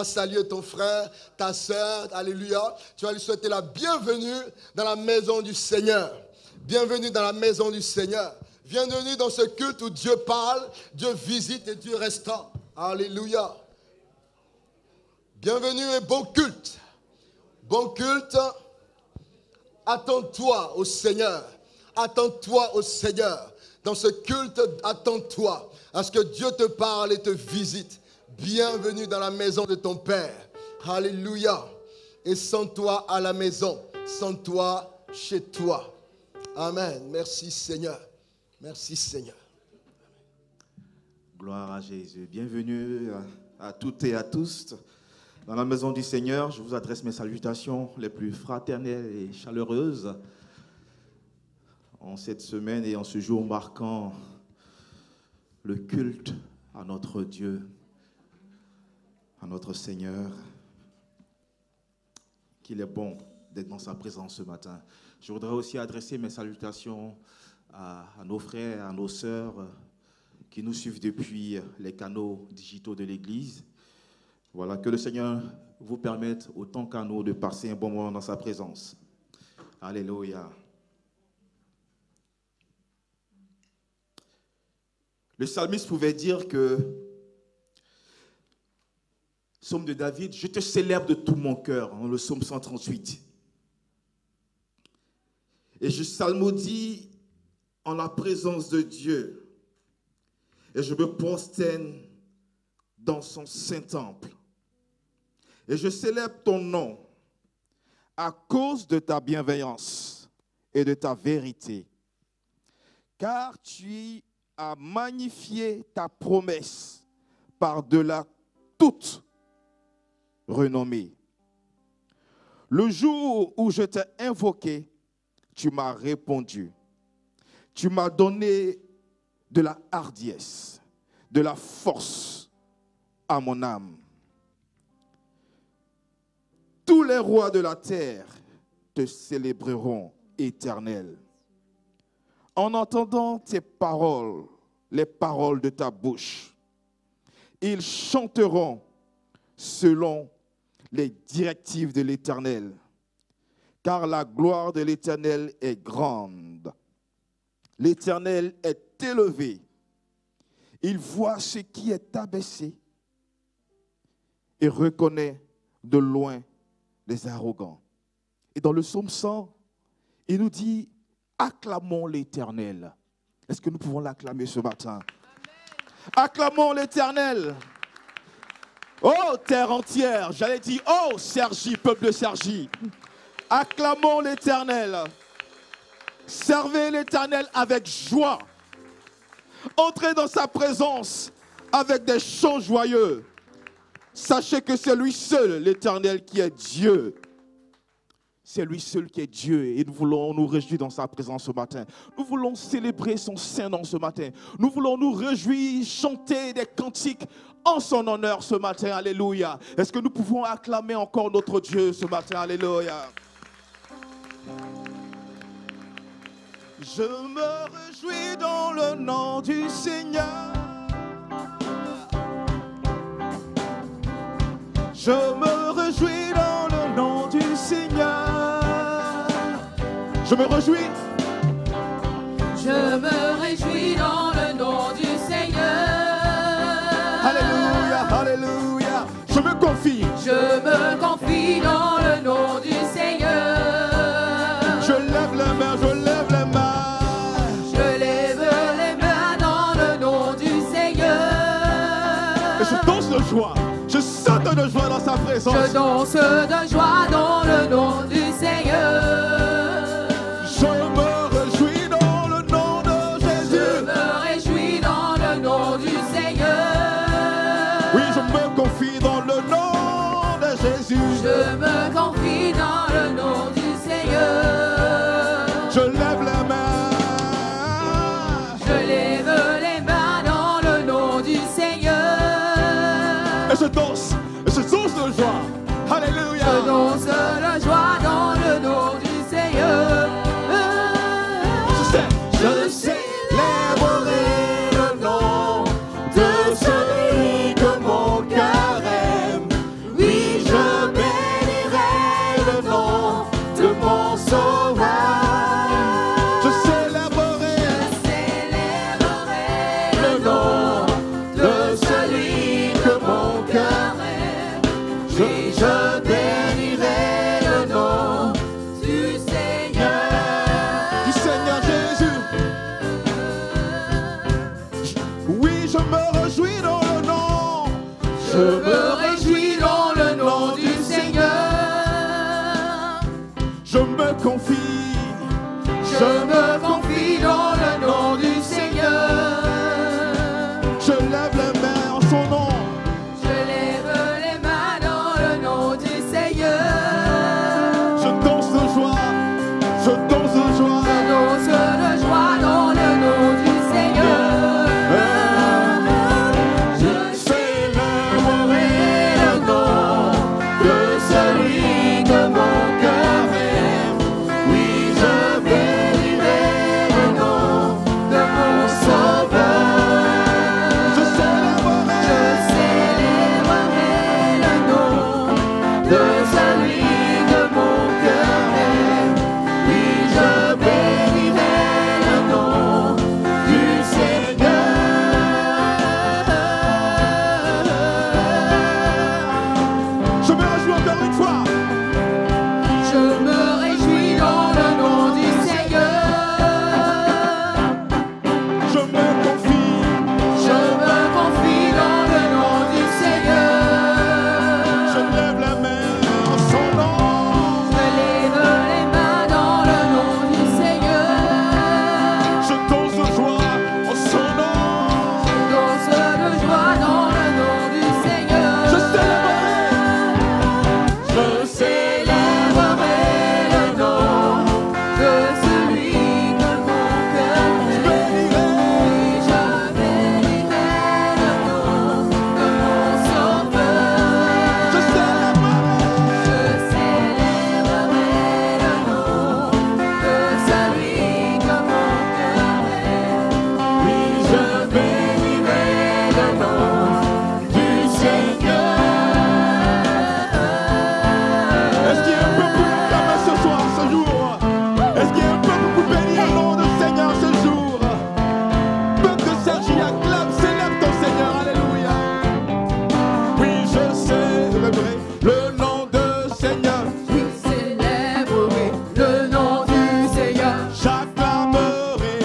vas saluer ton frère, ta sœur, alléluia. Tu vas lui souhaiter la bienvenue dans la maison du Seigneur. Bienvenue dans la maison du Seigneur. Bienvenue dans ce culte où Dieu parle, Dieu visite et Dieu restaure. Alléluia. Bienvenue et bon culte. Bon culte. Attends-toi au Seigneur. Attends-toi au Seigneur. Dans ce culte, attends-toi à ce que Dieu te parle et te visite. Bienvenue dans la maison de ton Père. Alléluia. Et sens-toi à la maison. Sens-toi chez toi. Amen. Merci Seigneur. Merci Seigneur. Gloire à Jésus. Bienvenue à toutes et à tous. Dans la maison du Seigneur, je vous adresse mes salutations les plus fraternelles et chaleureuses en cette semaine et en ce jour marquant le culte à notre Dieu, à notre Seigneur, qu'il est bon d'être dans sa présence ce matin. Je voudrais aussi adresser mes salutations à nos frères, à nos sœurs qui nous suivent depuis les canaux digitaux de l'Église. Voilà, que le Seigneur vous permette, autant qu'à nous, de passer un bon moment dans sa présence. Alléluia. Le psalmiste pouvait dire que, psaume de David, je te célèbre de tout mon cœur, dans le psaume 138. Et je psalmodie en la présence de Dieu. Et je me prosterne dans son saint temple. Et je célèbre ton nom à cause de ta bienveillance et de ta vérité. Car tu as magnifié ta promesse par-delà toute renommée. Le jour où je t'ai invoqué, tu m'as répondu. Tu m'as donné de la hardiesse, de la force à mon âme. Tous les rois de la terre te célébreront, Éternel. En entendant tes paroles, les paroles de ta bouche, ils chanteront selon les directives de l'Éternel, car la gloire de l'Éternel est grande. L'Éternel est élevé. Il voit ce qui est abaissé et reconnaît de loin les arrogants. Et dans le psaume 100, il nous dit, acclamons l'Éternel. Est-ce que nous pouvons l'acclamer ce matin? Amen. Acclamons l'Éternel. Oh, terre entière, j'allais dire, oh, Cergy, peuple de Cergy. Acclamons l'Éternel. Servez l'Éternel avec joie. Entrez dans sa présence avec des chants joyeux. Sachez que c'est lui seul, l'Éternel, qui est Dieu. C'est lui seul qui est Dieu et nous voulons nous réjouir dans sa présence ce matin. Nous voulons célébrer son saint nom ce matin. Nous voulons nous réjouir, chanter des cantiques en son honneur ce matin. Alléluia. Est-ce que nous pouvons acclamer encore notre Dieu ce matin? Alléluia. Je me réjouis dans le nom du Seigneur. Je me réjouis dans le nom du Seigneur. Je me réjouis. Je me réjouis dans le nom du Seigneur. Alléluia, alléluia. Je me confie. Je me confie dans le nom du Seigneur. Je lève les mains, je lève les mains. Je lève les mains dans le nom du Seigneur. Et je danse de joie. Je saute de joie dans sa présence. Je danse de joie dans le nom du Seigneur. Je me réjouis dans le nom de Jésus. Je me réjouis dans le nom du Seigneur. Oui, je me confie dans le nom de Jésus. Je me confie dans le nom du Seigneur. Je lève les mains. Je lève les mains dans le nom du Seigneur. Et je danse de joie. Alléluia. Je danse de joie dans le nom du Seigneur. Je célébrerai le nom de celui que mon cœur aime. Oui, je bénirai le nom du Seigneur. Du Seigneur Jésus. Oui, je me réjouis dans le nom. Je me réjouis dans le nom du Seigneur. Je me confie. Je me confie dans le nom du Seigneur. Je lève les mains en son nom. Je lève les mains dans le nom du Seigneur. Je danse de joie. Je danse de joie. Je danse de joie dans le nom du Seigneur. Je célébrerai le nom de celui que mon cœur aime. Oui, je bénirai le nom de mon Sauveur. Je célébrerai le nom de celui que mon cœur aime. Oui, je bénirai le nom du Seigneur. Je me réjouis encore une fois. Je me réjouis dans le nom du Seigneur. Je me confie. Je me confie dans le nom du Seigneur. Je lève la main en son nom. Je lève les mains dans le nom du Seigneur. Je danse de joie en son nom. Danse de joie dans le nom du Seigneur. Je célébrerai. Je célébrerai le nom de celui que mon cœur aime. Oui, je bénirai le nom de mon Sauveur. Je célébrerai. Je célébrerai le nom de celui que mon cœur aime. Oui, je bénirai le nom du Seigneur. Est-ce qu'il y a un peuple qui acclame ce soir, ce jour? Est-ce qu'il y a un peuple qui bénit le nom du Seigneur ce jour? Peuple de Sergi, acclame, célèbre ton Seigneur, alléluia. Oui, je célébrerai le nom de Seigneur. Oui, célébrerai le nom du Seigneur. J'acclamerai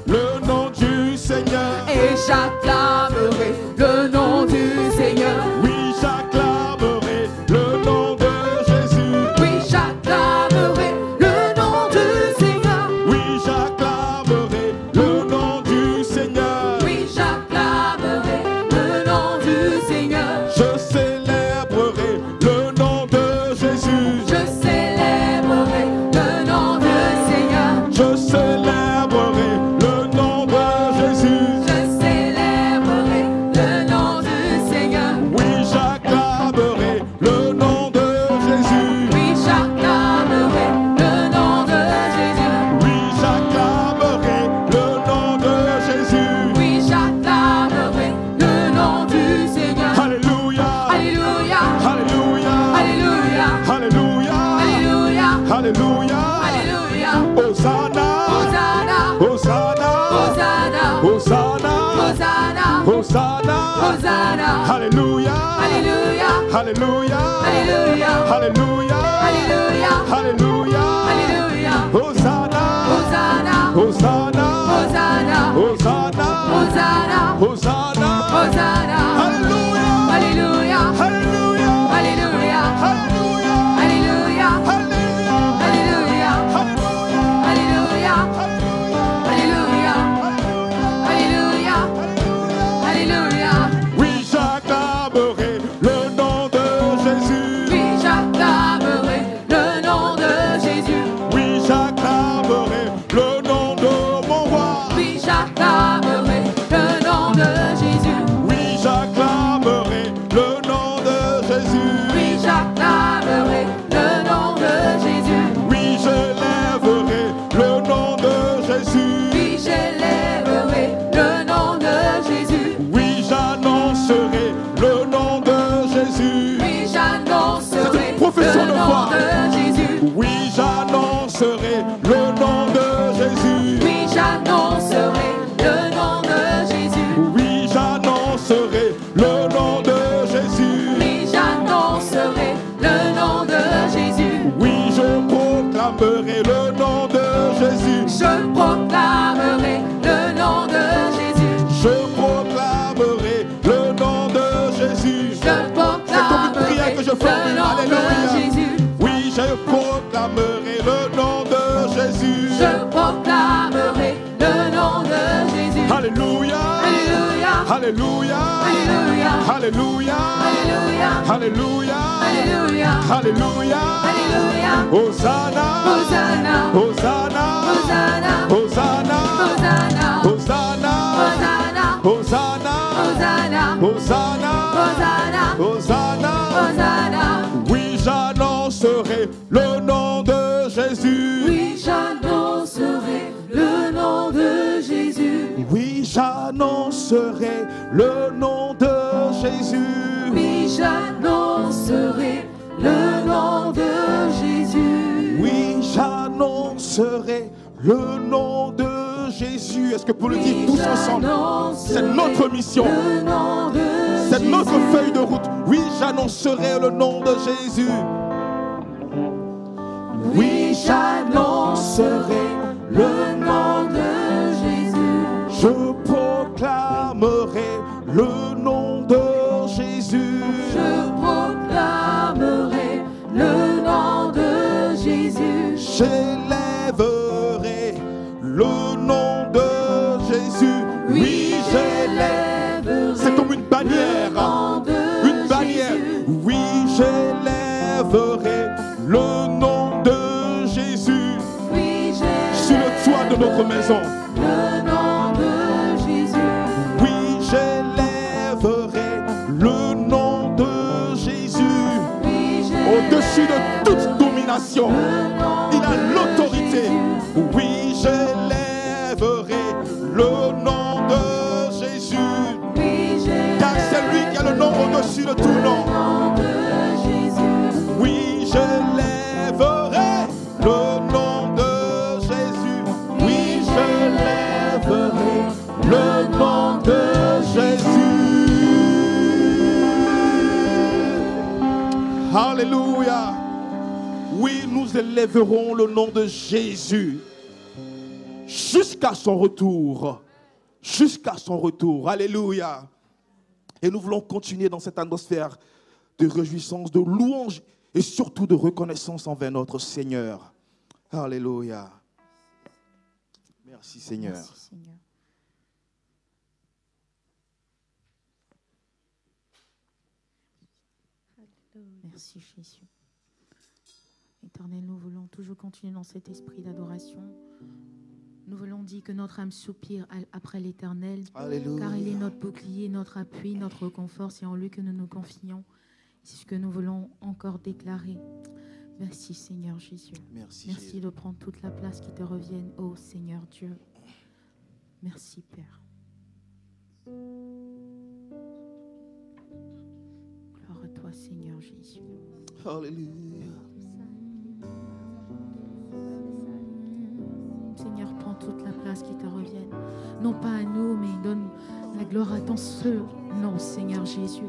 le nom du Seigneur. Et j'acclamerai le nom du Seigneur. Oui, j'acclamerai le nom de Jésus. Oui, j'acclamerai le nom du Seigneur. Oui, j'acclamerai le nom du Seigneur. Oui, j'acclamerai le nom du Seigneur. Je célébrerai le nom de Jésus. Je célébrerai le nom du Seigneur. Je célébrerai le nom de Jésus. Je célébrerai le nom du Seigneur. Oui, j'acclamerai le nom de Jésus. Oui, j'acclamerai le nom de Jésus. Oui, j'acclamerai le nom de Jésus. Oui, j'acclamerai le nom du Seigneur. Alléluia. Alléluia. Alléluia. Alléluia. Alléluia. Alléluia. Alléluia. Alléluia. Hosanna. Hosanna. Hosanna. Hosanna. Hosanna. Hosanna. Hosanna. Hosanna. Alléluia. Alléluia. Alléluia. Alléluia. Alléluia. Alléluia. Alléluia. Alléluia. Hosanna. Hosanna. Hosanna. Hosanna. Hosanna. Hosanna. Hosanna. Hosanna. Alléluia. Alléluia. Alléluia. Alléluia. Alléluia. Alléluia. Alléluia. Alléluia. Alléluia. Alléluia. Alléluia. Oui, j'acclamerai le nom de Jésus. Oui, j'acclamerai le nom de Jésus. Oui, j'acclamerai le nom de mon roi. Oui, j'acclamerai le nom de Jésus. Oui, j'acclamerai proclamerai le nom de Jésus. Je proclamerai le nom de Jésus. Je proclamerai le nom de Jésus. Je C'est comme une prière proclamerai que je le formule. nom de Alléluia. Jésus. Oui, je proclamerai le nom de Jésus. Je proclamerai le nom de Jésus. Alléluia. Alléluia. Alléluia. Alléluia. Alléluia. Alléluia. Alléluia. Alléluia. Alléluia. Alléluia. Hosanna. Hosanna. Hosanna. Hosanna. Hosanna. Hosanna. Hosanna. Hosanna. Hosanna. Hosanna. Hosanna. Hosanna. Oui, j'annoncerai le nom de Jésus. Oui, j'annoncerai le nom de Jésus. Oui, j'annoncerai le nom de Jésus. Oui, j'annoncerai le nom de Jésus. Oui, j'annoncerai le nom de Jésus. Est-ce que pour le dire tous ensemble? C'est notre mission. Le nom de C'est Jésus. notre feuille de route. Oui, j'annoncerai le nom de Jésus. Oui, j'annoncerai le nom de Jésus. Je proclamerai le nom de Jésus. Je proclamerai le nom de Jésus. J'élèverai le nom de Jésus. Oui, j'élèverai. C'est comme une bannière. Une bannière. Oui, j'élèverai le nom de Jésus. Oui, Sur le toit de notre maison. le nom de Jésus. Oui, j'élèverai le nom de Jésus. Oui, Au-dessus de toute domination. Il a l'autorité. Oui, j'élèverai le nom de Jésus. Car c'est lui qui a le nom au-dessus de tout nom. Oui, j'élèverai le nom de Jésus. Oui, j'élèverai le nom de Jésus. Alléluia. Oui, nous élèverons le nom de Jésus jusqu'à son retour. Jusqu'à son retour. Alléluia. Et nous voulons continuer dans cette atmosphère de réjouissance, de louange et surtout de reconnaissance envers notre Seigneur. Alléluia. Merci Seigneur. Merci, Seigneur. Merci Jésus. Éternel, nous voulons toujours continuer dans cet esprit d'adoration. Nous voulons dire que notre âme soupire après l'Éternel, Alléluia. car il est notre bouclier, notre appui, notre réconfort. C'est en lui que nous nous confions. C'est ce que nous voulons encore déclarer. Merci Seigneur Jésus. Merci, Merci Jésus. de prendre toute la place qui te revienne, ô Seigneur Dieu. Merci Père. Gloire à toi Seigneur Jésus. Alléluia. Seigneur, prends toute la place qui te revienne. Non pas à nous, mais donne la gloire à ton seul nom, Seigneur Jésus.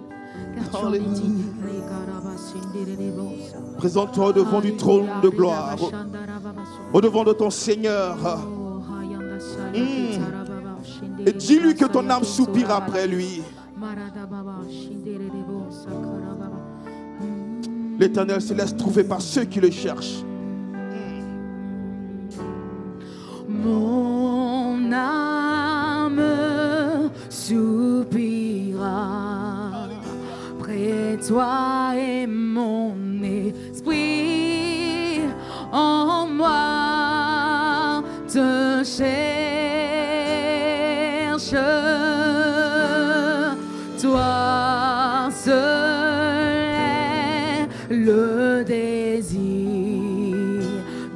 Car tu en es digne. Présente-toi au devant du trône de gloire, au devant de ton Seigneur. Et dis-lui que ton âme soupire après lui. L'Éternel se laisse trouver par ceux qui le cherchent. Mon âme soupira près de toi et mon esprit en moi te cherche. Toi seul est le désir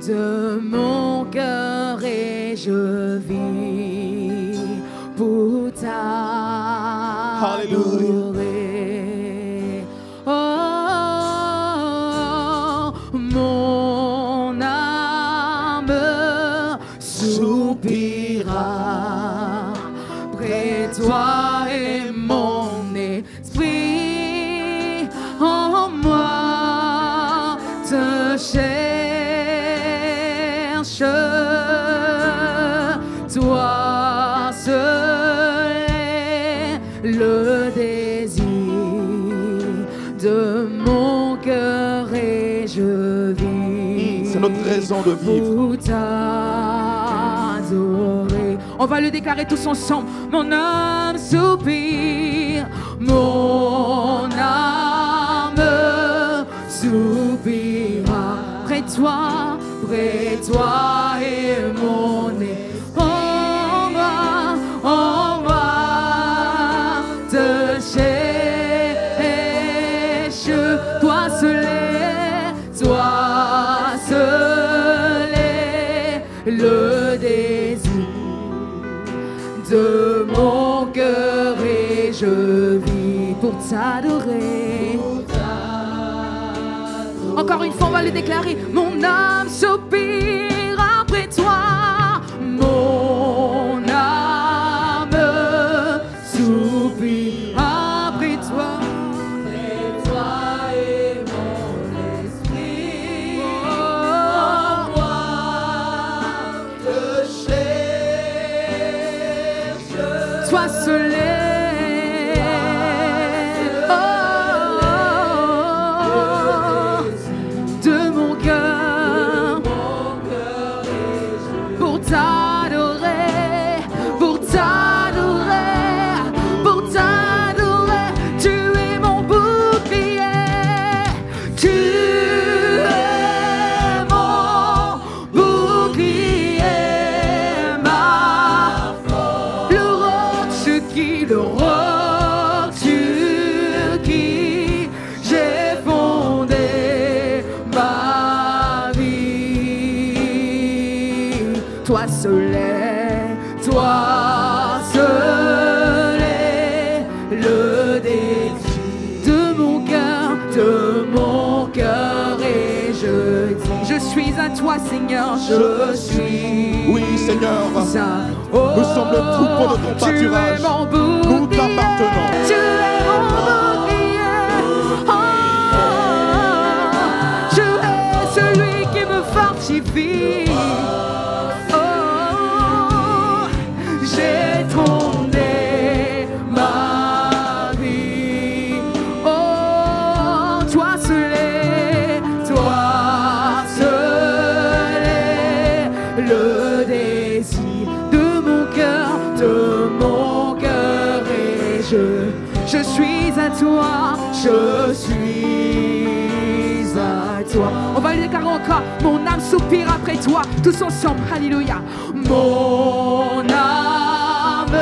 de mon cœur et je vis pour t'adorer. Oh, mon âme soupira près de toi et mon esprit en moi te cherche. Toi seul est le désir de mon cœur et je vis. C'est notre raison de vivre. Pour t'adorer. On va le déclarer tous ensemble. Mon âme soupire, mon âme soupira près de toi et mon nez. On va te cherche, toi seul est le désir de mon cœur et je vis pour t'adorer. Encore une fois, on va le déclarer. Mon âme soupire après toi. Mon âme soupire après toi. Après toi et mon esprit. En moi te cherche. Sois seul. Toi seul est le désir de mon cœur et je dis, je suis à toi Seigneur, je suis. Oui Seigneur, Oh, nous sommes le troupeau de ton pâturage, nous t'appartenons. Tu es mon bouclier, tu es celui qui me fortifie. Je suis à toi, je suis à toi. On va le déclarer encore. Mon âme soupire après toi, tous ensemble, alléluia. Mon âme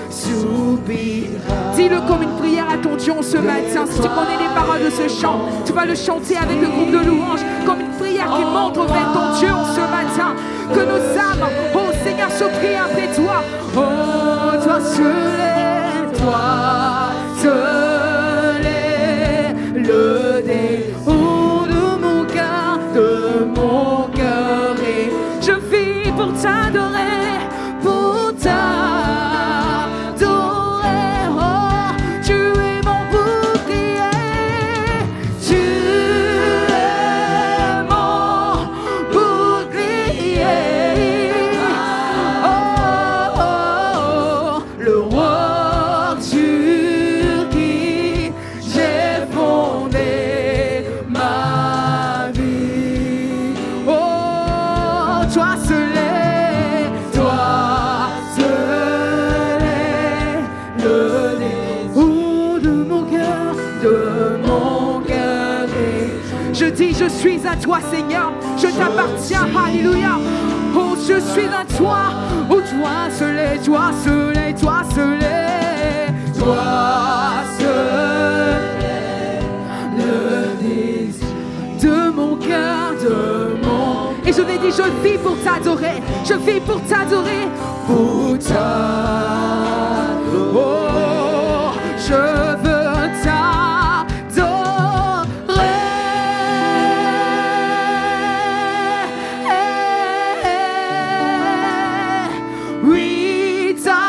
soupira. Dis-le comme une prière à ton Dieu ce matin. Si tu connais les paroles de ce chant, tu vas le chanter avec le groupe de louanges, comme une prière qui monte vers ton Dieu ce matin. Que nos âmes, oh Seigneur, soupirent après toi. Oh, toi seul est, toi seul est le défaut de mon cœur et je vis pour t'adorer, pour t'adorer. Oh, tu es mon bouclier, tu es mon bouclier. Oh, oh, oh, le roi sur qui j'ai fondé ma vie. Oh, toi seul est le défaut de mon cœur et je dis je suis à toi Seigneur, je t'appartiens, alléluia. Oh, je suis à toi, oh toi seul est, toi seul est, toi seul est, toi seul est le désir de mon cœur, de mon. Et je l'ai dit, je vis pour t'adorer, je vis pour t'adorer, pour t'adorer. Oh, je veux t'adorer. Oui, t'adorer.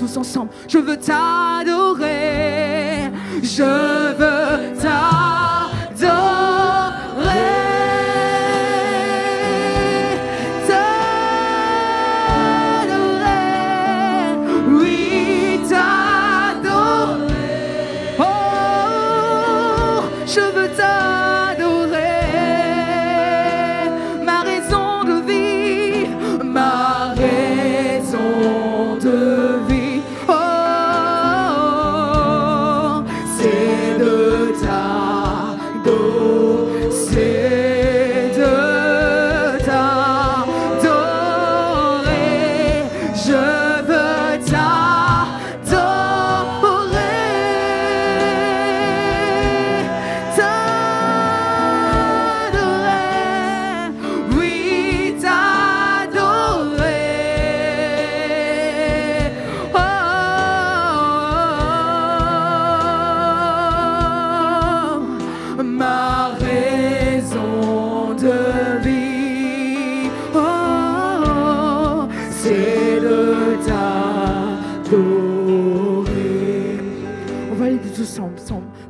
tous ensemble. Je veux t'adorer. Je veux t'adorer.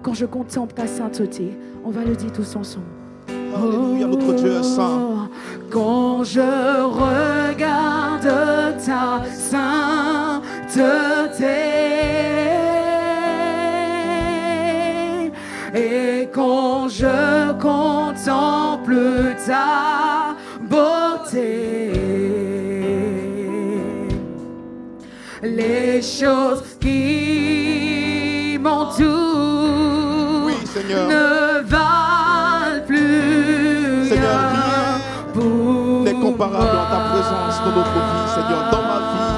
Quand je contemple ta sainteté, on va le dire tous ensemble. Alléluia, notre Dieu est saint. Quand je regarde ta sainteté et quand je contemple ta beauté, les choses qui m'entourent ne valent plus. Seigneur, rien n'est comparable à ta présence dans notre vie, Seigneur. Dans ma vie,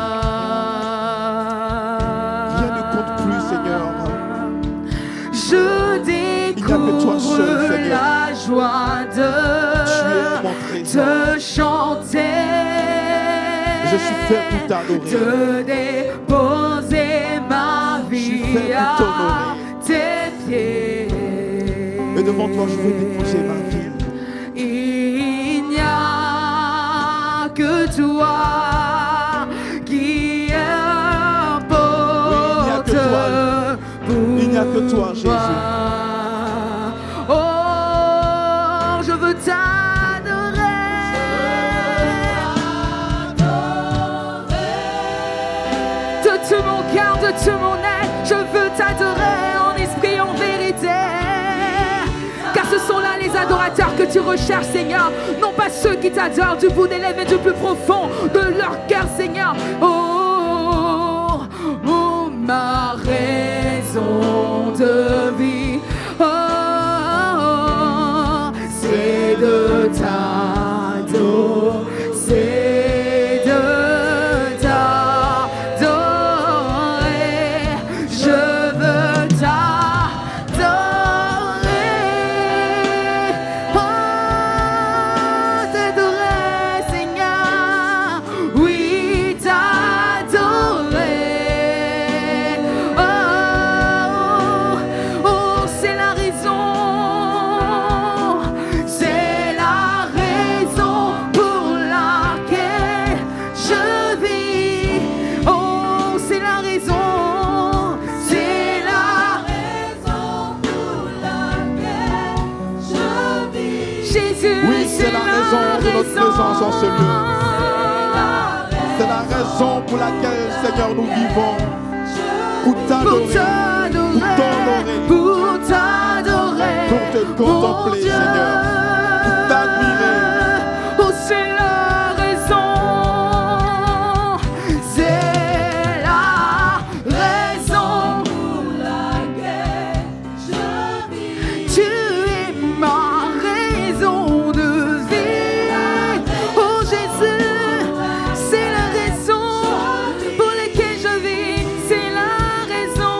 rien ne compte plus, Seigneur. Je découvre la joie de te chanter. Je suis fait pour t'adorer. De déposer ma vie à tes pieds. Et devant toi, je veux déposer ma vie. Il n'y a que toi qui importe. Oui, il n'y a que toi, Jésus. Oh, je veux t'adorer. De tout mon cœur, de tout mon être, je veux t'adorer en esprit, en vérité. Car ce sont là les adorateurs que tu recherches, Seigneur. Non pas ceux qui t'adorent du bout des lèvres, mais du plus profond de leur cœur, Seigneur. Oh, oh, ma raison de vie, oh, c'est de t'adorer, c'est de t'adorer. Je veux t'adorer, oh, t'adorer, Seigneur. Oui, t'adorer. Oh, oh, c'est la raison pour laquelle je vis. Oh, c'est la raison pour laquelle je vis. Jésus, oui, c'est la raison de notre présence en ce lieu. C'est la raison pour laquelle, Seigneur, nous vivons. Pour t'adorer, pour t'adorer, pour te contempler, Seigneur, pour t'admirer. Oh, c'est la raison, pour laquelle je vis. Tu es ma raison de vie. Oh Jésus, c'est la raison pour laquelle je vis. C'est la raison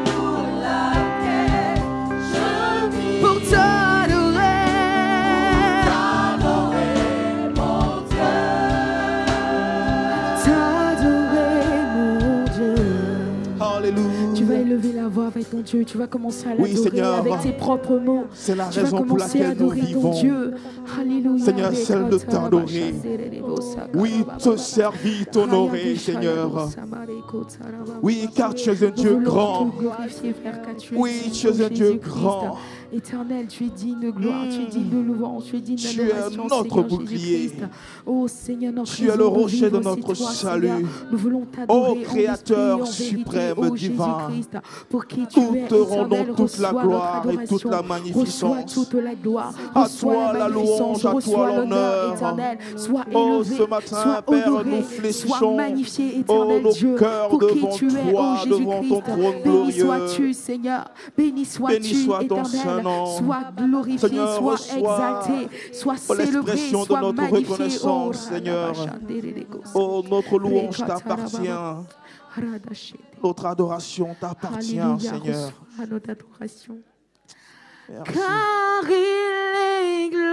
pour laquelle Alléluia. Tu vas élever la voix avec ton Dieu. Tu vas commencer à Oui, l'adorer Seigneur. avec tes propres mots. C'est la Tu vas raison pour commencer à laquelle nous adorer ton vivons. Dieu. Alléluia. Seigneur, celle de t'adorer. Oui, te servir, t'honorer, Seigneur. Oui, car tu es un Dieu grand. Oui, tu es un Dieu grand. Éternel, tu es digne de gloire, tu es digne de louange, tu es digne Tu es d'adoration, notre Seigneur bouclier. Jésus-Christ. Oh Seigneur, notre Tu es raison le rocher vivre, de notre c'est toi, salut. Seigneur. Nous voulons t'adorer Ô en Créateur esprit, en vérité, suprême, ô divin. Jésus-Christ, pour qui tu Nous es, te rendons Éternel, toute la reçois gloire notre et toute la adoration, magnificence. reçois toute la gloire, À reçois toi la magnificence, louange, à toi reçois l'honneur. Éternel, sois Oh, élevé, ce matin, sois Père, honoré, nous sois fléchissons, magnifié, oh, Éternel nos Dieu, cœurs pour qui devant tu es, toi, ô devant ton Jésus-Christ. trône Béni glorieux. sois-tu, Seigneur, béni sois-tu, Béni soit ton Éternel, Saint-Nom. sois glorifié, Seigneur, sois reçois exalté, sois célébré, l'expression de sois notre magnifié. reconnaissance, Seigneur. Oh, notre louange t'appartient. Notre adoration t'appartient, Alléluia, Seigneur. reçois notre adoration. Merci. Car il est glorieux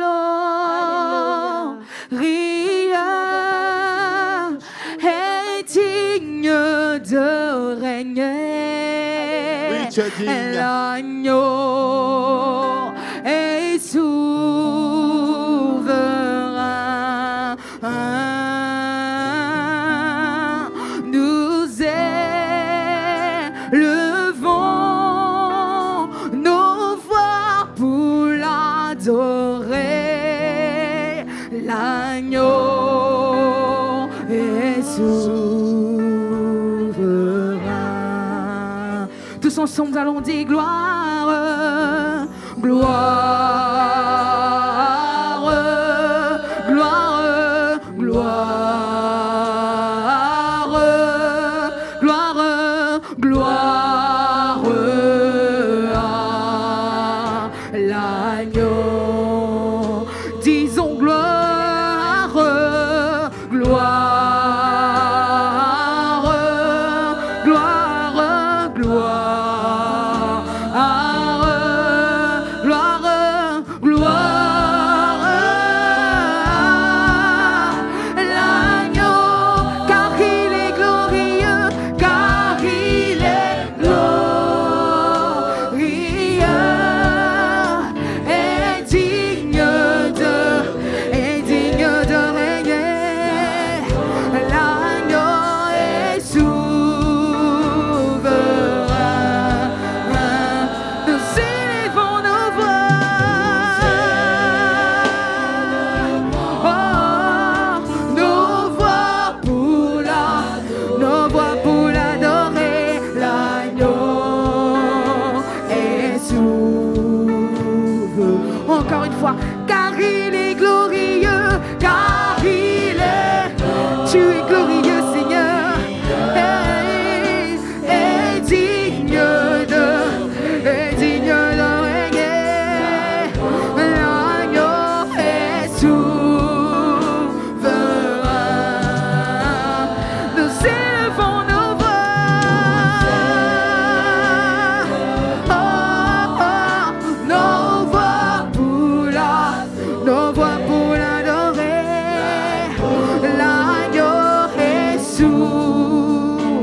et digne de régner. Oui, tu es digne. L'agneau est souverain. Nous élevons nos voix pour l'adorer. L'agneau est souverain. Tous ensemble, allons dire gloire, gloire, gloire, gloire, gloire, gloire à l'agneau. Disons gloire, gloire, gloire, gloire, gloire, gloire à l'agneau, car il est glorieux, car il est glorieux et digne de régner. L'agneau est souverain. Nous élevons nos voix, nos voix pour l'adorer. L'agneau est souverain. Encore une fois, car il est glorieux, car il est, tu es glorieux, Seigneur, et digne de régner. L'agneau est souverain. Nous élevons nos voix, nos voix pour l'adorer. L'agneau est souverain.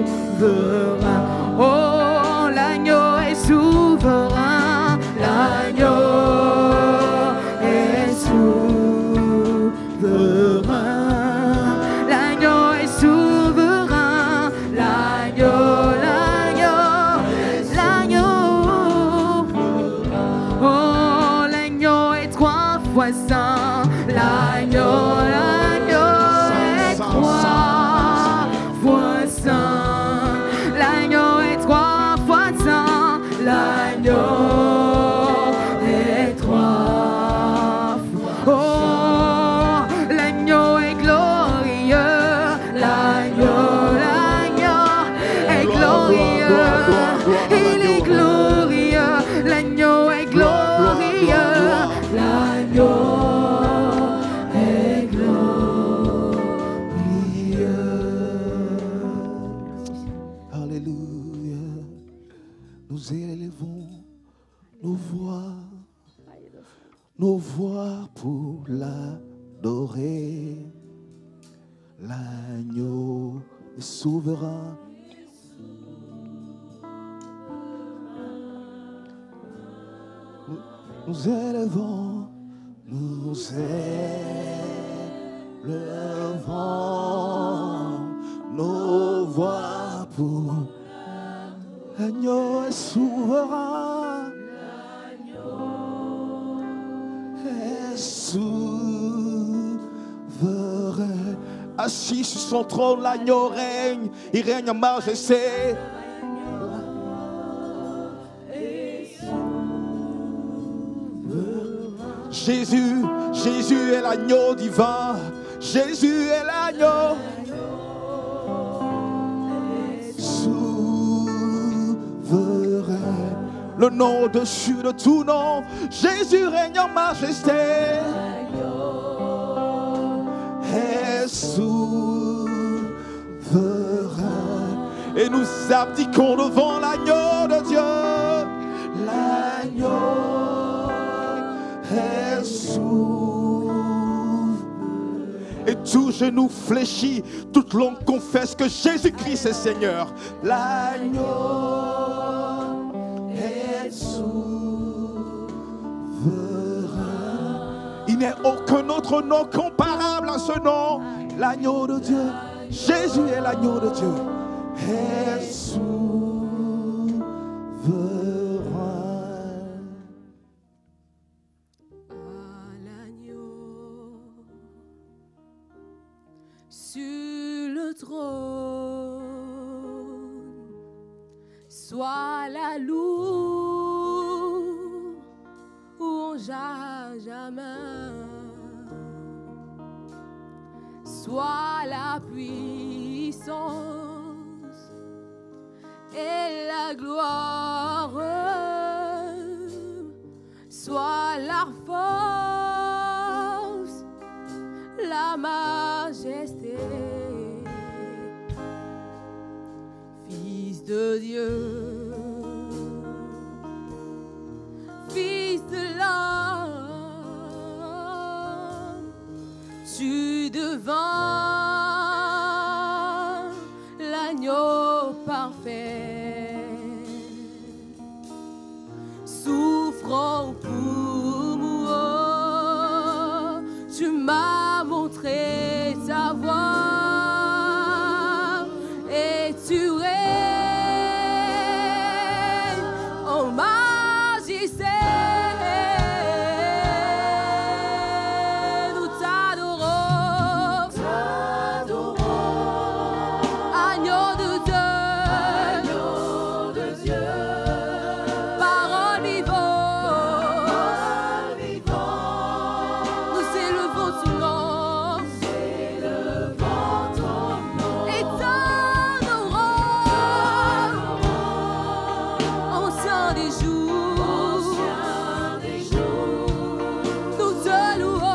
Oh, l'agneau est souverain. L'agneau est souverain. L'agneau est souverain. L'agneau. Oh, l'agneau est 3 fois saint. L'agneau est 3 fois saint. L'agneau est 3 fois saint. L'agneau est 3 fois. Oh, l'agneau est glorieux. L'agneau est glorieux. Il est glorieux. L'agneau est glorieux. L'agneau est glorieux. Alléluia. Nous élevons nos voix pour l'adorer. L'agneau est souverain. nous élevons nos voix pour l'agneau est souverain. Est souverain. Assis sur son trône, l'agneau règne, il règne en majesté. Jésus, Jésus est l'agneau divin. Jésus est l'agneau. Souverain. Le nom au-dessus de tout nom. Jésus règne en majesté. Est souverain. Et nous abdiquons devant l'agneau de Dieu. L'agneau est souverain. Et tout genou fléchit, toute langue confesse que Jésus-Christ est Seigneur. L'agneau est souverain. Il n'y a aucun autre nom comparable à ce nom. L'agneau de Dieu, Jésus est l'agneau de Dieu. Est souverain. Sur le trône, soit la louange à jamais, soit la puissance et la gloire, soit la force, la majesté. Fils de Dieu, Fils de l'homme, tu devins l'agneau parfait, souffrant pour moi, tu m'as montré ta voie et tu règnes en majesté. Nous t'adorons, agneau de Dieu, parole vivante, nous élevons ton nom. Et t'adorons, ancien des jours, nous te louons.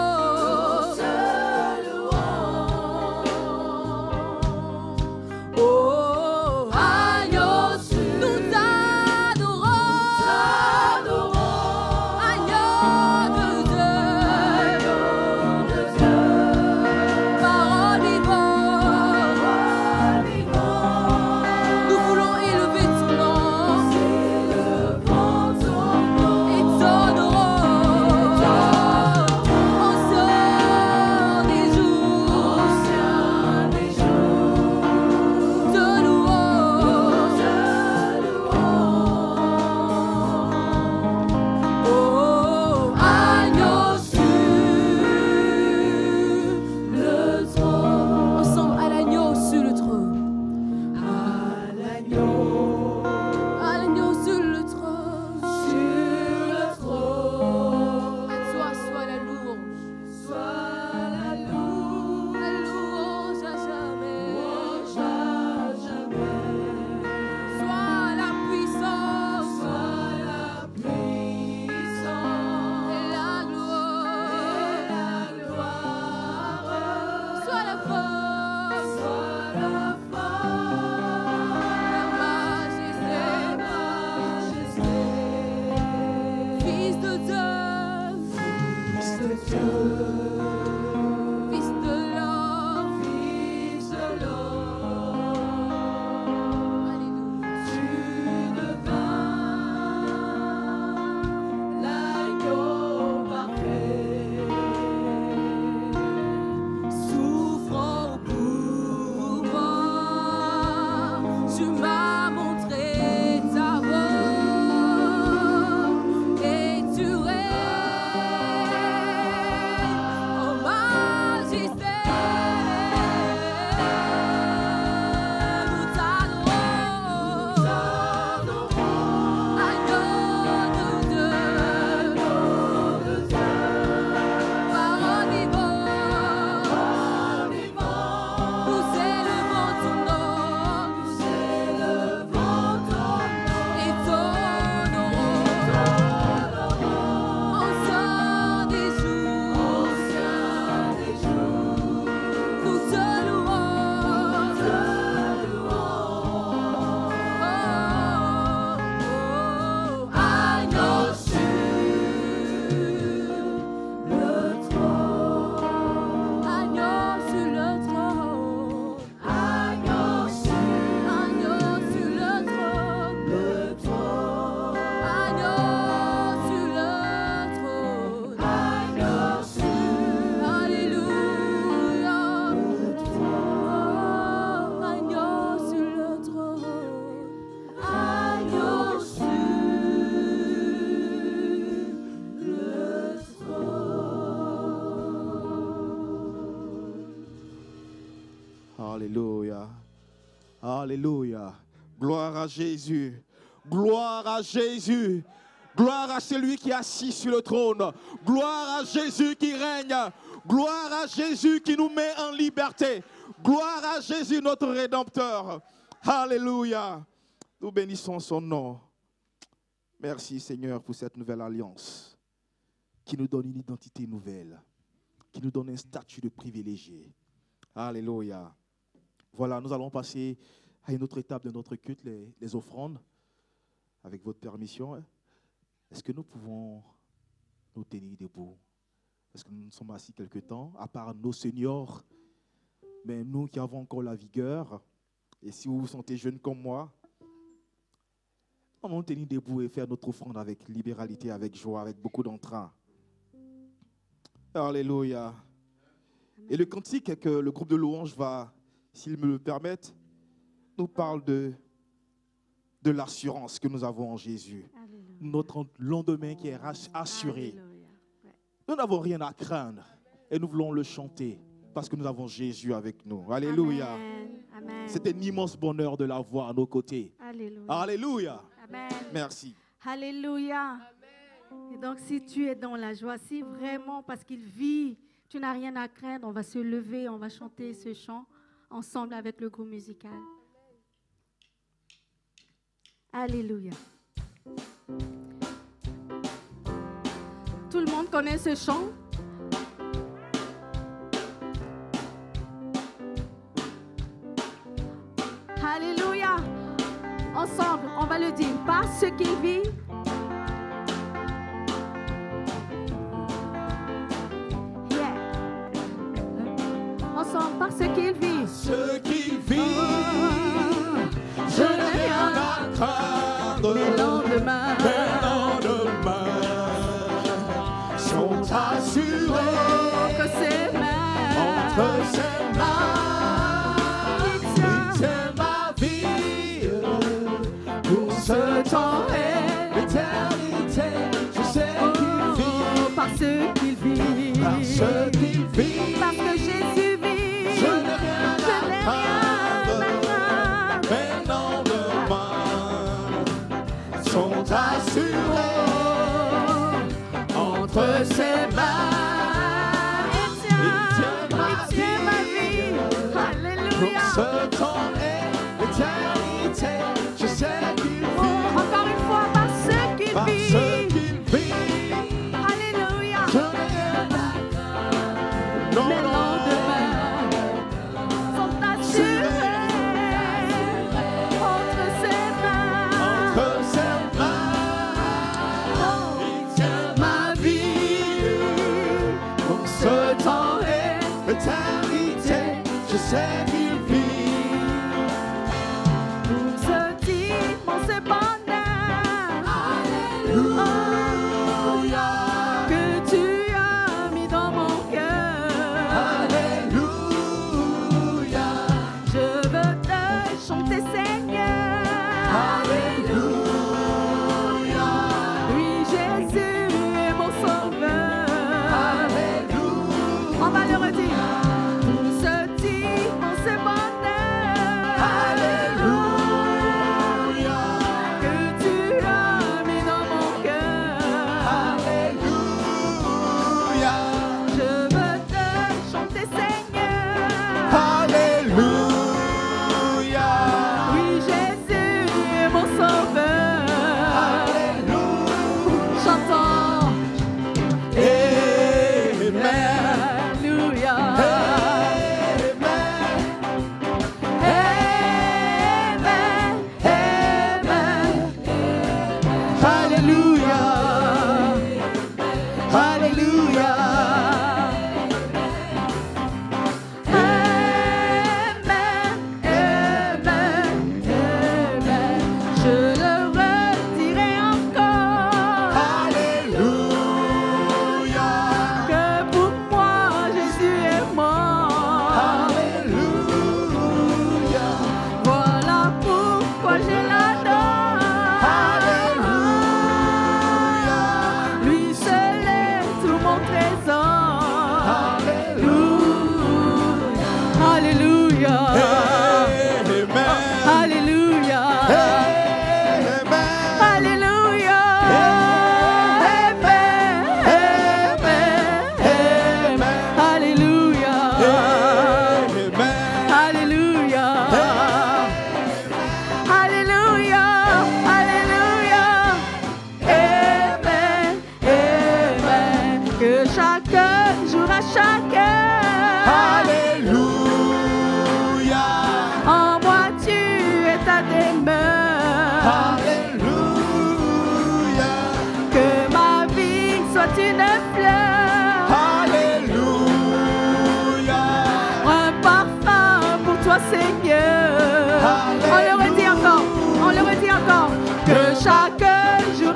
Oh, agneau, nous t'adorons, agneau de Dieu, parole vivante, nous voulons élever ton nom et t'honorons, ancien des jours, te louons. Oh, agneau sur le trône. Ensemble, à l'agneau sur le trône. À l'agneau sur le trône. À toi soit la louange. La louange à jamais. Soit la puissance. Et la gloire. Soit la force. La majesté. Fils de Dieu. Fils de l'homme. Alléluia. Tu devins l'agneau Alléluia. Gloire à Jésus. Gloire à Jésus. Gloire à celui qui est assis sur le trône. Gloire à Jésus qui règne. Gloire à Jésus qui nous met en liberté. Gloire à Jésus notre Rédempteur. Alléluia. Nous bénissons son nom. Merci Seigneur pour cette nouvelle alliance qui nous donne une identité nouvelle, qui nous donne un statut de privilégié. Alléluia. Voilà, nous allons passer à une autre étape de notre culte, les offrandes. Avec votre permission, est-ce que nous pouvons nous tenir debout? Parce que nous sommes assis quelque temps, à part nos seniors, mais nous qui avons encore la vigueur, et si vous vous sentez jeune comme moi, nous allons nous tenir debout et faire notre offrande avec libéralité, avec joie, avec beaucoup d'entrain. Alléluia. Et le cantique que le groupe de louanges va, s'ils me le permettent, nous parle de l'assurance que nous avons en Jésus. Alléluia. Notre lendemain qui est assuré. Alléluia. Ouais. Nous n'avons rien à craindre et nous voulons le chanter parce que nous avons Jésus avec nous. Alléluia. Amen. Amen. C'est un immense bonheur de l'avoir à nos côtés. Alléluia. Alléluia. Amen. Merci. Alléluia. Et donc, si tu es dans la joie, si vraiment, parce qu'il vit, tu n'as rien à craindre, on va se lever, on va chanter ce chant ensemble avec le groupe musical. Alléluia. Tout le monde connaît ce chant? Alléluia. Ensemble, on va le dire. Parce qu'il vit. Yeah. Ensemble, parce qu'il vit. Ce qu'il vit, Je n'ai rien à craindre. mais lendemain. Les lendemains sont assurés Que ses mains. entre ses mains. Il tient C'est ma vie pour ce temps et l'éternité. Je sais qu'il vit, parce qu'il vit. parce qu'il vit. Parce que Jésus vit. Je n'ai rien Je n'ai à craindre. rien à craindre. Mes lendemains sont assurés entre ses mains. Il tient ma vie. Pour Alléluia. ce temps et l'éternité, je sais qu'il vit, Encore une fois, parce qu'il parce vit. qu'il vit. Alléluia. Je n'ai rien à craindre. Non, Les non, lendemains sont assurés entre ses mains. entre ses mains, il tient ma vie. Pour ce temps et l'éternité, je sais qu'il vit. Pour ce immense bonheur. Alléluia. Que tu as mis dans mon cœur. Alléluia. Je veux te chanter, Seigneur. Alléluia. Oui, Jésus est mon sauveur. Alléluia. On va le redire. Pour ce immense bonheur. Alléluia. Que tu as mis dans mon cœur.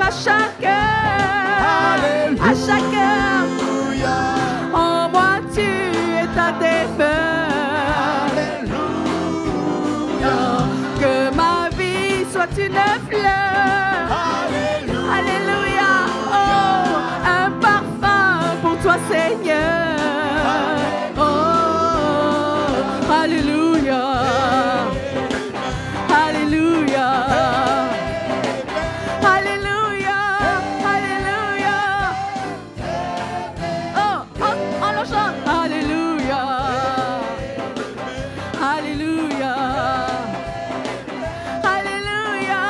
à chacun, à chacun. En moi tu es un démon. Que ma vie soit une fleur. Alléluia. Oh, un parfum pour toi Seigneur. Oh, alléluia. Alléluia. Alléluia. Alléluia. Oh, on le chante. Alléluia. Alléluia. Alléluia.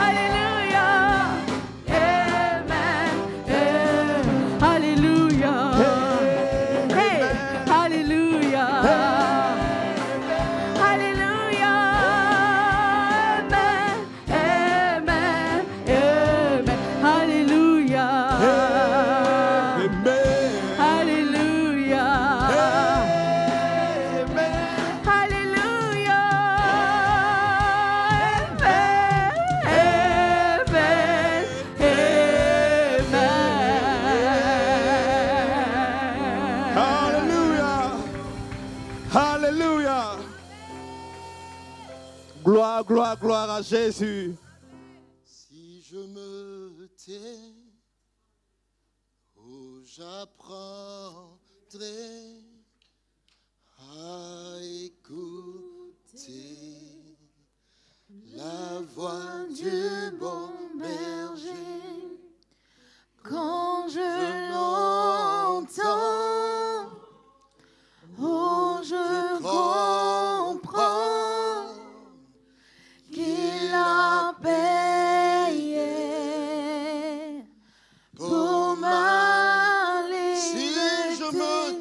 Alléluia. Amen. Alléluia. Hey. Alléluia. Alléluia. Amen. Amen. Amen. Alléluia. Alléluia. Alléluia. Alléluia. Alléluia. Gloire, gloire, gloire à Jésus. Si je me tais, oh, j'apprendrai à écouter la voix du bon berger. Quand je l'entends, oh, je comprends qu'il a payé pour m'aller. Si je me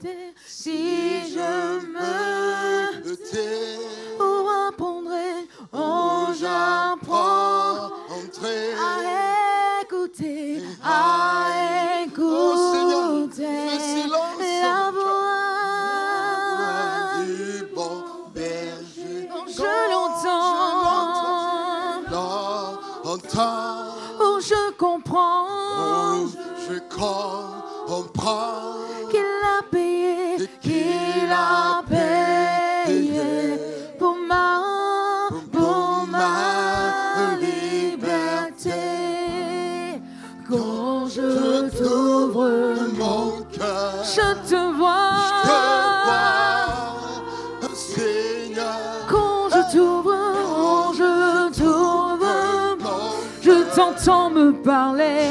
tais, si je me tais, oh, apprendrai, oh, j'apprends entrer. à écouter, à écouter Oh, Seigneur, fais silence la en voix du bon berger. je l'entends, L'entends, oh, je comprends oh, je comprends qu'il a payé, qu'il a payé pour ma liberté. Quand je t'ouvre mon cœur. je te vois, Seigneur, quand je t'ouvre, je t'entends me parler.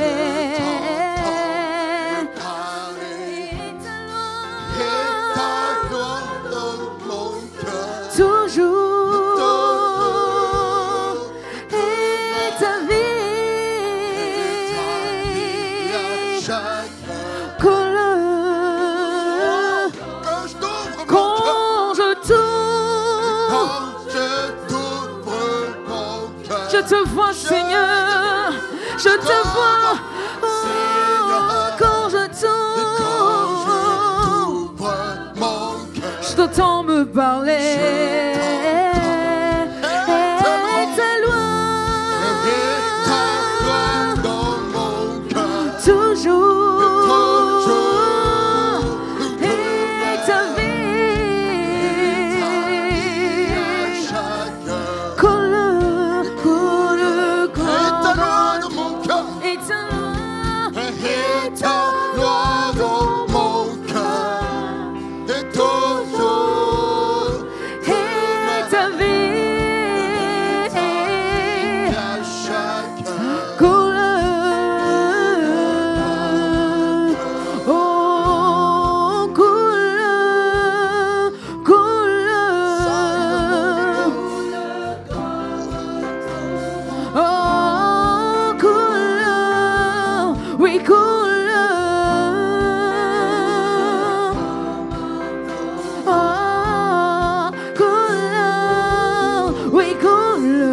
et ta gloire dans mon cœur. Toujours, et ta vie, Quand je t'ouvre mon cœur, quand je t'ouvre, quand je t'ouvre mon cœur, je te vois Seigneur, je te vois, oh, quand je t'ouvre, je t'entends me parler. Et ta loi, toujours, et ta vie, colle, et ta loi dans mon cœur, et ta vie, colle, oh, oui, coule, oh, coule, oui, coule,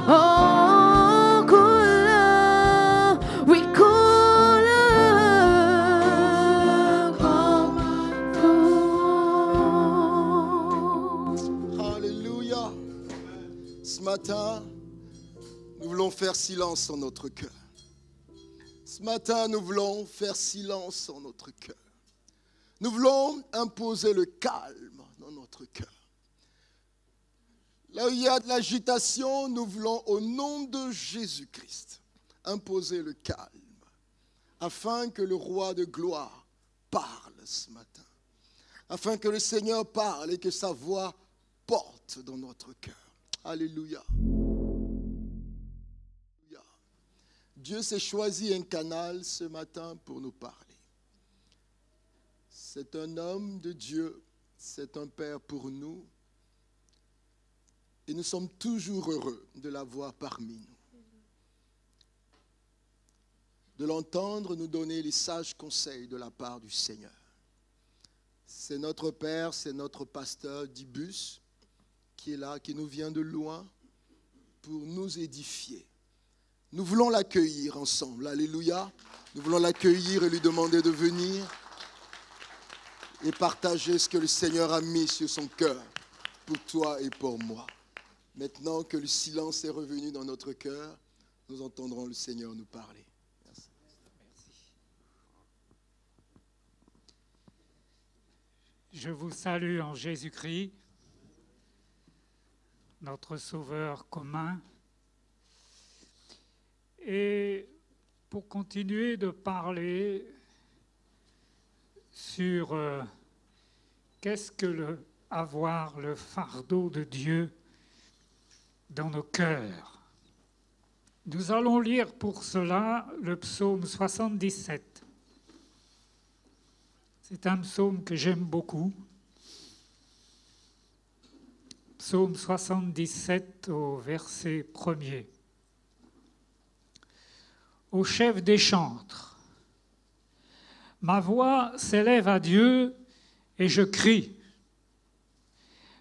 oh, coule, oui, coule, Alléluia. Ce matin, nous voulons faire silence en notre cœur. Ce matin, nous voulons faire silence en notre cœur. Nous voulons imposer le calme dans notre cœur. Là où il y a de l'agitation, nous voulons, au nom de Jésus-Christ, imposer le calme, afin que le roi de gloire parle ce matin, afin que le Seigneur parle et que sa voix porte dans notre cœur. Alléluia. Dieu s'est choisi un canal ce matin pour nous parler. C'est un homme de Dieu, c'est un Père pour nous. Et nous sommes toujours heureux de l'avoir parmi nous. De l'entendre nous donner les sages conseils de la part du Seigneur. C'est notre Père, c'est notre pasteur Dibus qui est là, qui nous vient de loin pour nous édifier. Nous voulons l'accueillir ensemble. Alléluia. Nous voulons l'accueillir et lui demander de venir et partager ce que le Seigneur a mis sur son cœur pour toi et pour moi. Maintenant que le silence est revenu dans notre cœur, nous entendrons le Seigneur nous parler. Merci. Je vous salue en Jésus-Christ, notre Sauveur commun. Et pour continuer de parler sur qu'est-ce que avoir le fardeau de Dieu dans nos cœurs. Nous allons lire pour cela le psaume 77. C'est un psaume que j'aime beaucoup. Psaume 77 au verset 1er. Au chef des chantres, ma voix s'élève à Dieu et je crie.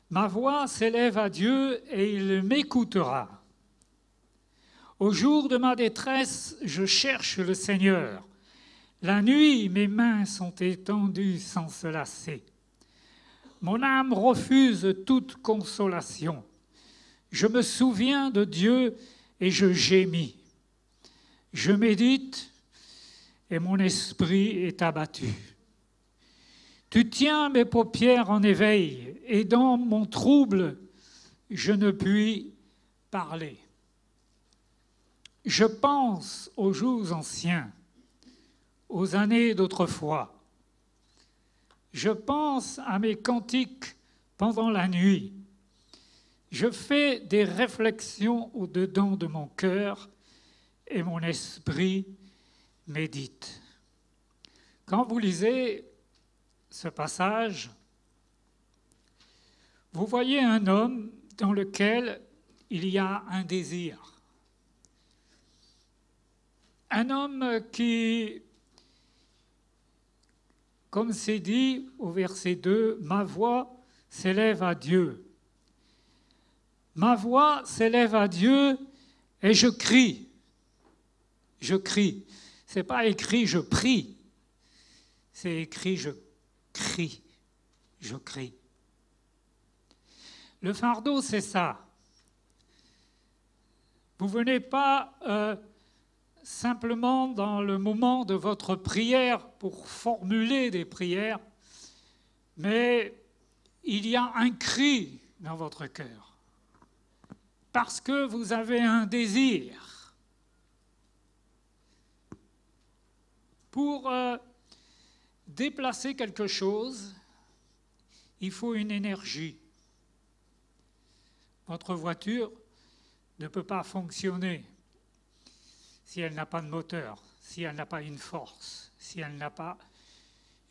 Ma voix s'élève à Dieu et il m'écoutera. Au jour de ma détresse, je cherche le Seigneur. La nuit, mes mains sont étendues sans se lasser. Mon âme refuse toute consolation. Je me souviens de Dieu et je gémis. Je médite et mon esprit est abattu. Tu tiens mes paupières en éveil et dans mon trouble, je ne puis parler. Je pense aux jours anciens, aux années d'autrefois. Je pense à mes cantiques pendant la nuit. Je fais des réflexions au-dedans de mon cœur et mon esprit médite. Quand vous lisez ce passage, vous voyez un homme dans lequel il y a un désir. Un homme qui, comme c'est dit au verset 2, « Ma voix s'élève à Dieu. Ma voix s'élève à Dieu et je crie. » Je crie. Ce n'est pas écrit « je prie ». C'est écrit « je crie ». Je crie. Le fardeau, c'est ça. Vous ne venez pas simplement dans le moment de votre prière pour formuler des prières, mais il y a un cri dans votre cœur. Parce que vous avez un désir. Pour déplacer quelque chose, il faut une énergie. Votre voiture ne peut pas fonctionner si elle n'a pas de moteur, si elle n'a pas une force, si elle n'a pas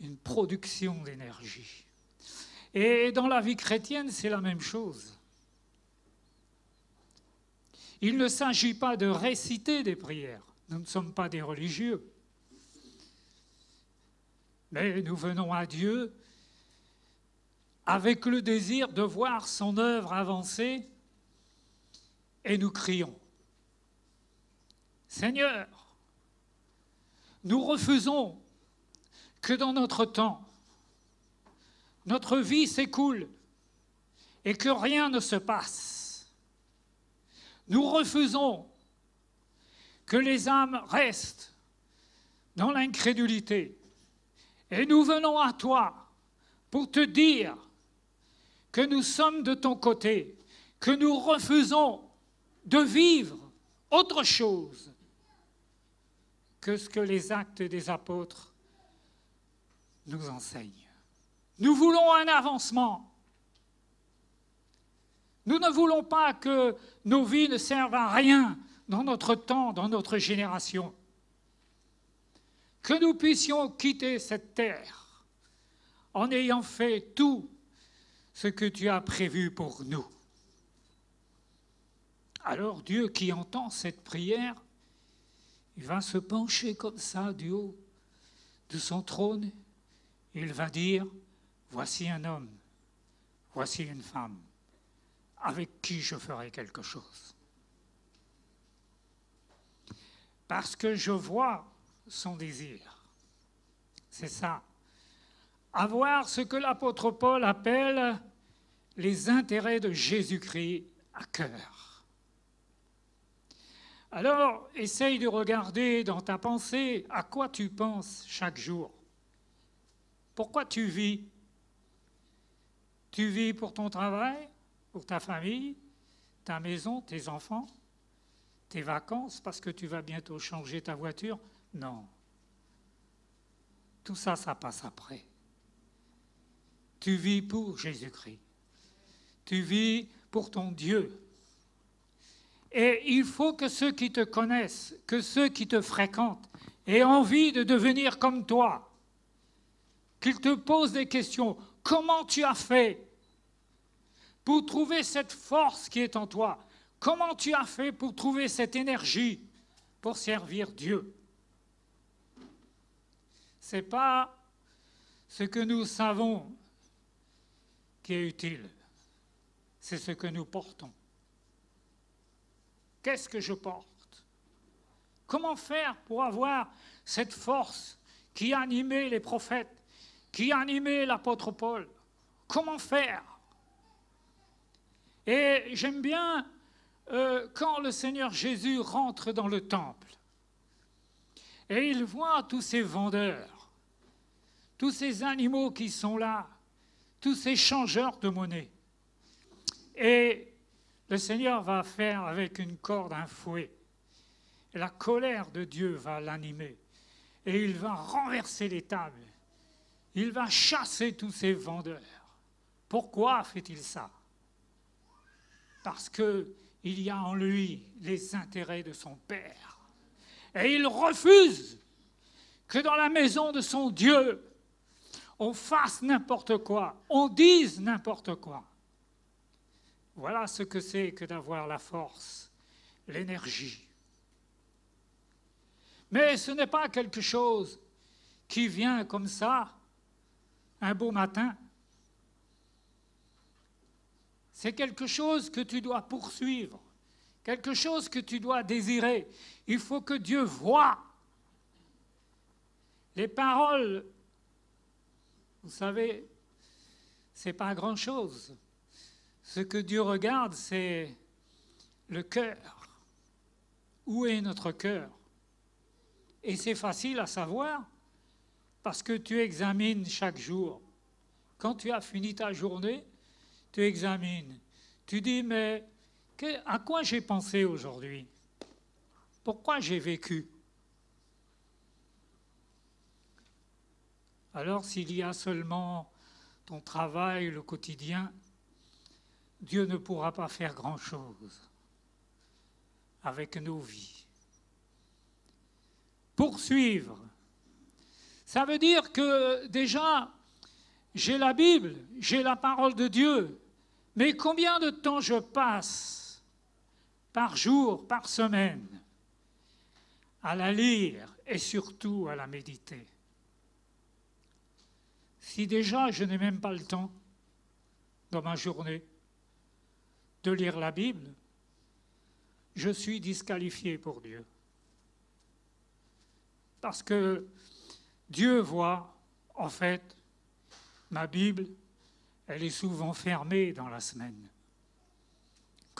une production d'énergie. Et dans la vie chrétienne, c'est la même chose. Il ne s'agit pas de réciter des prières. Nous ne sommes pas des religieux. Mais nous venons à Dieu avec le désir de voir son œuvre avancer et nous crions. Seigneur, nous refusons que dans notre temps, notre vie s'écoule et que rien ne se passe. Nous refusons que les âmes restent dans l'incrédulité. Et nous venons à toi pour te dire que nous sommes de ton côté, que nous refusons de vivre autre chose que ce que les actes des apôtres nous enseignent. Nous voulons un avancement. Nous ne voulons pas que nos vies ne servent à rien dans notre temps, dans notre génération. Que nous puissions quitter cette terre en ayant fait tout ce que tu as prévu pour nous. Alors Dieu qui entend cette prière, il va se pencher comme ça du haut de son trône. Il va dire, voici un homme, voici une femme, avec qui je ferai quelque chose. Parce que je vois son désir. C'est ça. Avoir ce que l'apôtre Paul appelle les intérêts de Jésus-Christ à cœur. Alors, essaye de regarder dans ta pensée à quoi tu penses chaque jour. Pourquoi tu vis? Tu vis pour ton travail, pour ta famille, ta maison, tes enfants, tes vacances, parce que tu vas bientôt changer ta voiture? Non. Tout ça, ça passe après. Tu vis pour Jésus-Christ. Tu vis pour ton Dieu. Et il faut que ceux qui te connaissent, que ceux qui te fréquentent, aient envie de devenir comme toi. Qu'ils te posent des questions. Comment tu as fait pour trouver cette force qui est en toi? Comment tu as fait pour trouver cette énergie pour servir Dieu? Ce n'est pas ce que nous savons qui est utile, c'est ce que nous portons. Qu'est-ce que je porte? Comment faire pour avoir cette force qui animait les prophètes, qui animait l'apôtre Paul? Comment faire? Et j'aime bien quand le Seigneur Jésus rentre dans le temple et il voit tous ces vendeurs, tous ces animaux qui sont là, tous ces changeurs de monnaie. Et le Seigneur va faire avec une corde un fouet. Et la colère de Dieu va l'animer. Et il va renverser les tables. Il va chasser tous ces vendeurs. Pourquoi fait-il ça? Parce qu'il y a en lui les intérêts de son Père. Et il refuse que dans la maison de son Dieu, on fasse n'importe quoi, on dise n'importe quoi. Voilà ce que c'est que d'avoir la force, l'énergie. Mais ce n'est pas quelque chose qui vient comme ça, un beau matin. C'est quelque chose que tu dois poursuivre, quelque chose que tu dois désirer. Il faut que Dieu voie. Les paroles, vous savez, ce n'est pas grand-chose. Ce que Dieu regarde, c'est le cœur. Où est notre cœur? Et c'est facile à savoir parce que tu examines chaque jour. Quand tu as fini ta journée, tu examines. Tu dis, mais à quoi j'ai pensé aujourd'hui? Pourquoi j'ai vécu? Alors, s'il y a seulement ton travail, le quotidien, Dieu ne pourra pas faire grand-chose avec nos vies. Poursuivre, ça veut dire que déjà, j'ai la Bible, j'ai la parole de Dieu, mais combien de temps je passe par jour, par semaine, à la lire et surtout à la méditer? Si déjà je n'ai même pas le temps dans ma journée de lire la Bible, je suis disqualifié pour Dieu. Parce que Dieu voit, en fait, ma Bible, elle est souvent fermée dans la semaine.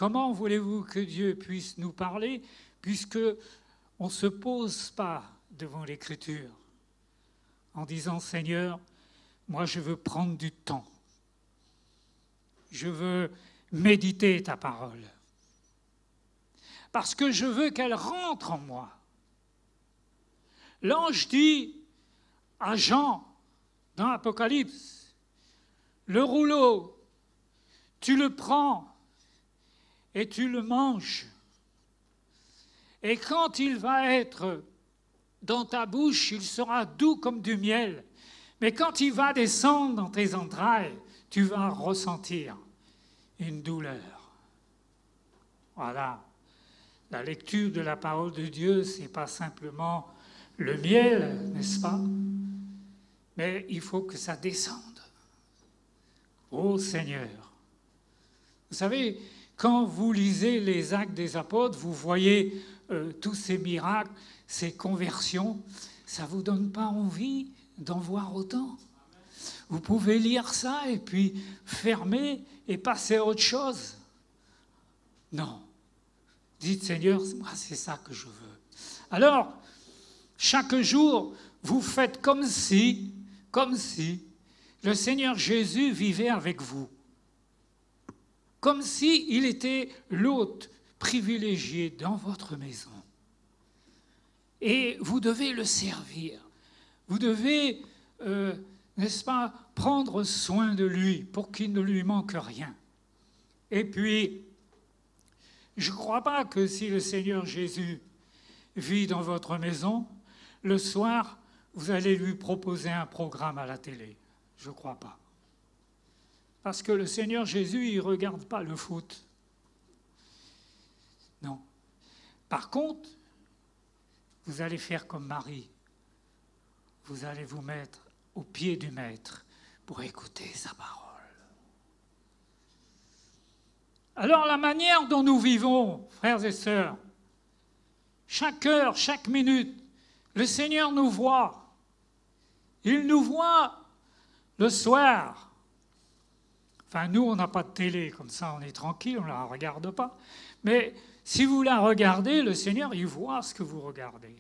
Comment voulez-vous que Dieu puisse nous parler puisque on ne se pose pas devant l'Écriture en disant « Seigneur, moi je veux prendre du temps. Je veux méditer ta parole. Parce que je veux qu'elle rentre en moi. » L'ange dit à Jean, dans l'Apocalypse, « Le rouleau, tu le prends et tu le manges. Et quand il va être dans ta bouche, il sera doux comme du miel. Mais quand il va descendre dans tes entrailles, tu vas ressentir une douleur. » Voilà. La lecture de la parole de Dieu, ce n'est pas simplement le miel, n'est-ce pas? Mais il faut que ça descende. Ô Seigneur! Vous savez, quand vous lisez les Actes des Apôtres, vous voyez tous ces miracles, ces conversions, ça ne vous donne pas envie d'en voir autant? Vous pouvez lire ça et puis fermer et passer à autre chose? Non. Dites, Seigneur, moi c'est ça que je veux. Alors, chaque jour, vous faites comme si le Seigneur Jésus vivait avec vous. Comme s'il était l'hôte privilégié dans votre maison. Et vous devez le servir. Vous devez, n'est-ce pas, prendre soin de lui pour qu'il ne lui manque rien. Et puis, je ne crois pas que si le Seigneur Jésus vit dans votre maison, le soir, vous allez lui proposer un programme à la télé. Je ne crois pas. Parce que le Seigneur Jésus, il ne regarde pas le foot. Non. Par contre, vous allez faire comme Marie. Vous allez vous mettre au pied du Maître pour écouter sa parole. Alors la manière dont nous vivons, frères et sœurs, chaque heure, chaque minute, le Seigneur nous voit. Il nous voit le soir. Enfin, nous, on n'a pas de télé, comme ça on est tranquille, on ne la regarde pas. Mais si vous la regardez, le Seigneur, il voit ce que vous regardez.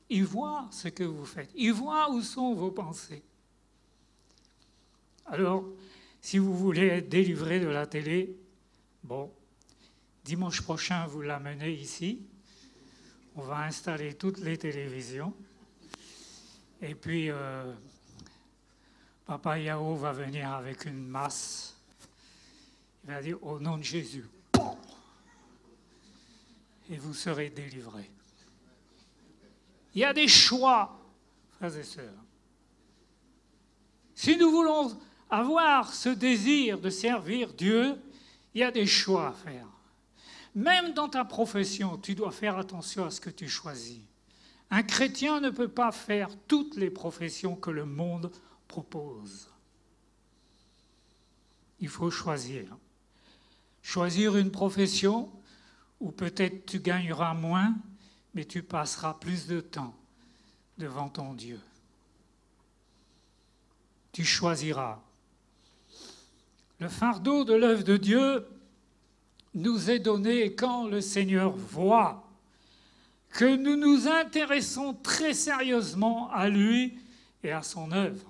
Il voit ce que vous faites. Il voit où sont vos pensées. Alors, si vous voulez être délivré de la télé, bon, dimanche prochain, vous l'amenez ici. On va installer toutes les télévisions. Et puis, Papa Yao va venir avec une masse. Il va dire, au nom de Jésus. Et vous serez délivrés. Il y a des choix, frères et sœurs. Si nous voulons avoir ce désir de servir Dieu, il y a des choix à faire. Même dans ta profession, tu dois faire attention à ce que tu choisis. Un chrétien ne peut pas faire toutes les professions que le monde propose. Il faut choisir. Choisir une profession où peut-être tu gagneras moins, mais tu passeras plus de temps devant ton Dieu. Tu choisiras. Le fardeau de l'œuvre de Dieu nous est donné quand le Seigneur voit que nous nous intéressons très sérieusement à lui et à son œuvre.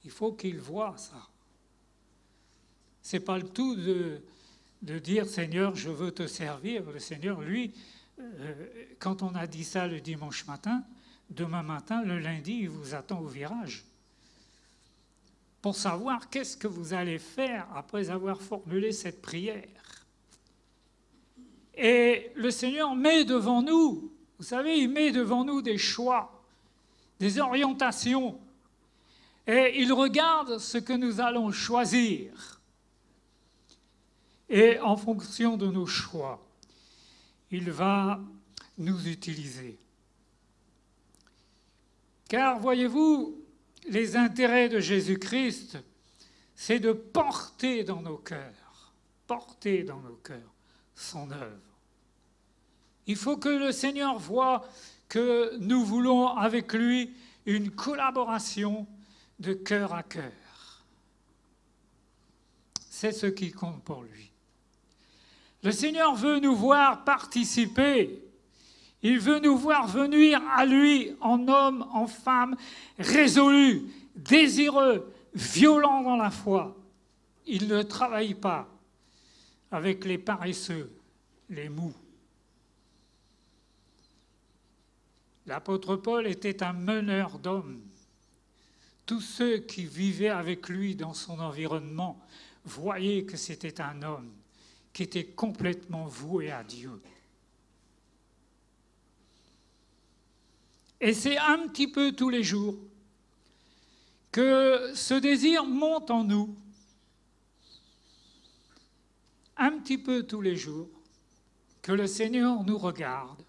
Il faut qu'il voie ça. Ce n'est pas le tout de dire « Seigneur, je veux te servir ». Le Seigneur, lui, quand on a dit ça le dimanche matin, demain matin, le lundi, il vous attend au virage pour savoir qu'est-ce que vous allez faire après avoir formulé cette prière. Et le Seigneur met devant nous, vous savez, il met devant nous des choix, des orientations, et il regarde ce que nous allons choisir. Et en fonction de nos choix, il va nous utiliser. Car, voyez-vous, les intérêts de Jésus-Christ, c'est de porter dans nos cœurs son œuvre. Il faut que le Seigneur voie que nous voulons avec lui une collaboration de cœur à cœur. c'est ce qui compte pour lui. Le Seigneur veut nous voir participer. Il veut nous voir venir à lui en homme, en femme, résolu, désireux, violent dans la foi. Il ne travaille pas avec les paresseux, les mous. L'apôtre Paul était un meneur d'hommes. Tous ceux qui vivaient avec lui dans son environnement voyaient que c'était un homme qui était complètement voué à Dieu. Et c'est un petit peu tous les jours que ce désir monte en nous. Un petit peu tous les jours que le Seigneur nous regarde.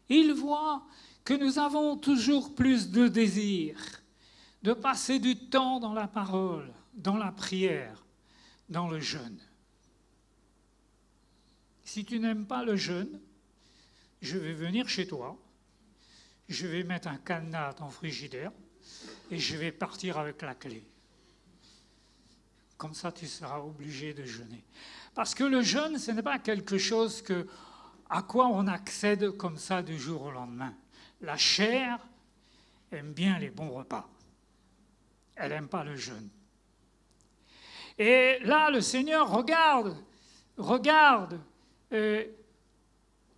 Il voit que nous avons toujours plus de désir de passer du temps dans la parole, dans la prière, dans le jeûne. Si tu n'aimes pas le jeûne, je vais venir chez toi, je vais mettre un cadenas à ton frigidaire et je vais partir avec la clé. Comme ça, tu seras obligé de jeûner. Parce que le jeûne, ce n'est pas quelque chose à quoi on accède comme ça du jour au lendemain. La chair aime bien les bons repas. Elle n'aime pas le jeûne. Et là, le Seigneur regarde,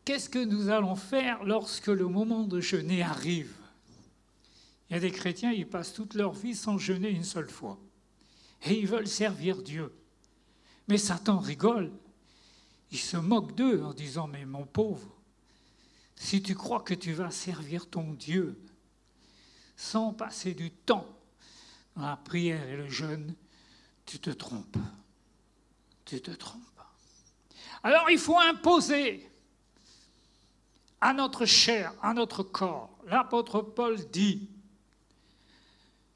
qu'est-ce que nous allons faire lorsque le moment de jeûner arrive? Il y a des chrétiens, ils passent toute leur vie sans jeûner une seule fois. Et ils veulent servir Dieu. Mais Satan rigole. Il se moque d'eux en disant, mais mon pauvre, si tu crois que tu vas servir ton Dieu sans passer du temps dans la prière et le jeûne, tu te trompes. Tu te trompes. Alors il faut imposer à notre chair, à notre corps. L'apôtre Paul dit,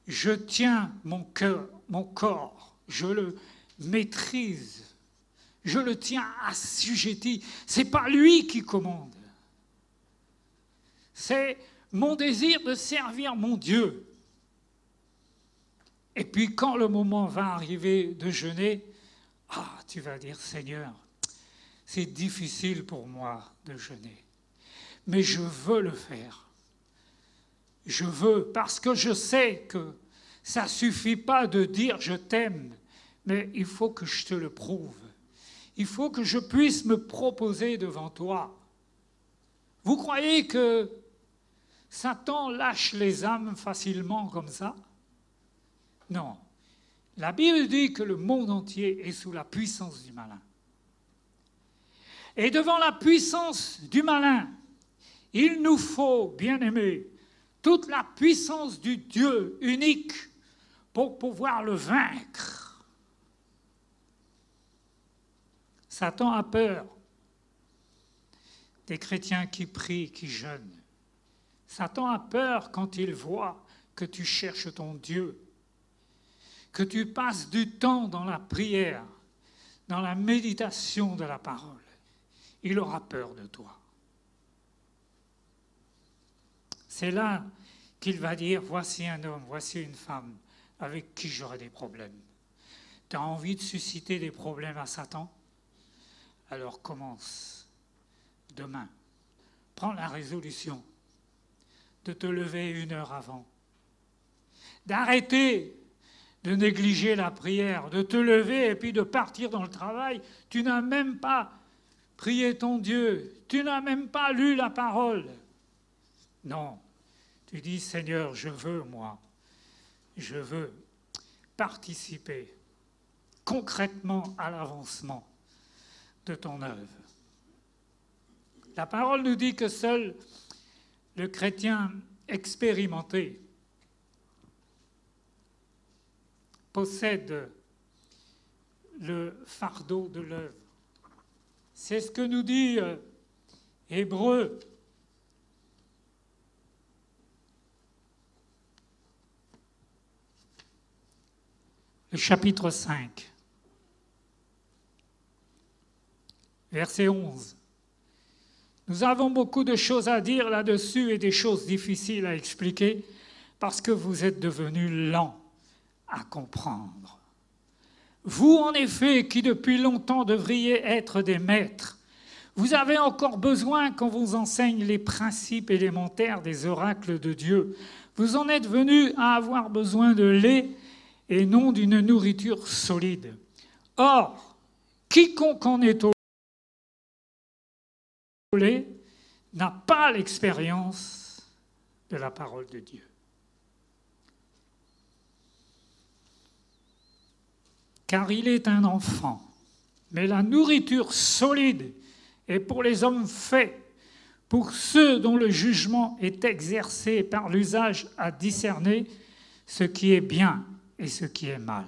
je tiens mon cœur, mon corps, je le maîtrise, je le tiens assujetti. C'est pas lui qui commande. C'est mon désir de servir mon Dieu. Et puis quand le moment va arriver de jeûner, tu vas dire, Seigneur, c'est difficile pour moi de jeûner, mais je veux le faire. Je veux, parce que je sais que ça ne suffit pas de dire je t'aime, mais il faut que je te le prouve. Il faut que je puisse me proposer devant toi. Vous croyez que Satan lâche les âmes facilement comme ça? Non. La Bible dit que le monde entier est sous la puissance du malin. Et devant la puissance du malin, il nous faut, bien-aimés, toute la puissance du Dieu unique pour pouvoir le vaincre. Satan a peur des chrétiens qui prient, qui jeûnent. Satan a peur quand il voit que tu cherches ton Dieu, que tu passes du temps dans la prière, dans la méditation de la parole. Il aura peur de toi. C'est là qu'il va dire, voici un homme, voici une femme avec qui j'aurai des problèmes. Tu as envie de susciter des problèmes à Satan? Alors commence demain. Prends la résolution de te lever 1 heure avant, d'arrêter de négliger la prière, de te lever et puis de partir dans le travail. Tu n'as même pas prié ton Dieu, tu n'as même pas lu la parole. Non, tu dis, Seigneur, je veux participer concrètement à l'avancement de ton œuvre. La parole nous dit que seul le chrétien expérimenté possède le fardeau de l'œuvre. C'est ce que nous dit Hébreux. Le chapitre 5, verset 11. Nous avons beaucoup de choses à dire là-dessus et des choses difficiles à expliquer parce que vous êtes devenus lents à comprendre. Vous, en effet, qui depuis longtemps devriez être des maîtres, vous avez encore besoin qu'on vous enseigne les principes élémentaires des oracles de Dieu. Vous en êtes venus à avoir besoin de lait et non d'une nourriture solide. Or, quiconque en est au lait n'a pas l'expérience de la parole de Dieu. Car il est un enfant, mais la nourriture solide est pour les hommes faits, pour ceux dont le jugement est exercé par l'usage à discerner ce qui est bien et ce qui est mal.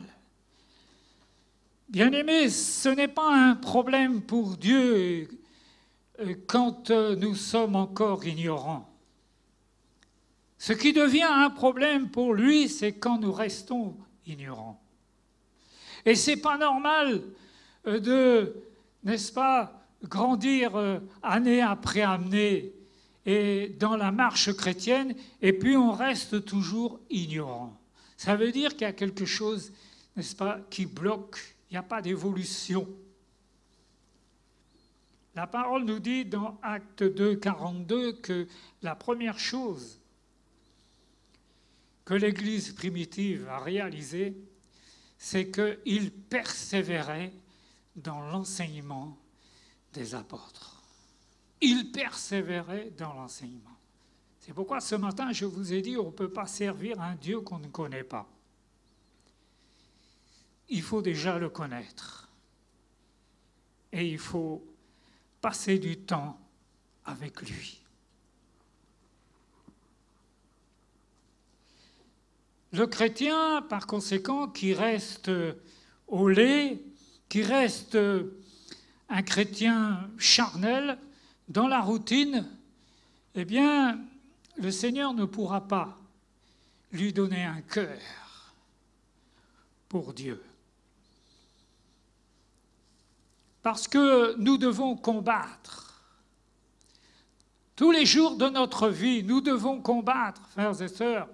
Bien-aimés, ce n'est pas un problème pour Dieu quand nous sommes encore ignorants. Ce qui devient un problème pour lui, c'est quand nous restons ignorants. Et ce n'est pas normal de, n'est-ce pas, grandir année après année et dans la marche chrétienne, et puis on reste toujours ignorant. Ça veut dire qu'il y a quelque chose, n'est-ce pas, qui bloque, il n'y a pas d'évolution. La parole nous dit dans Actes 2, 42 que la première chose que l'Église primitive a réalisée, c'est qu'il persévérait dans l'enseignement des apôtres. Il persévérait dans l'enseignement. C'est pourquoi ce matin, je vous ai dit, on ne peut pas servir un Dieu qu'on ne connaît pas. Il faut déjà le connaître. Et il faut passer du temps avec lui. Le chrétien, par conséquent, qui reste au lait, qui reste un chrétien charnel, dans la routine, eh bien, le Seigneur ne pourra pas lui donner un cœur pour Dieu. Parce que nous devons combattre. Tous les jours de notre vie, nous devons combattre, frères et sœurs,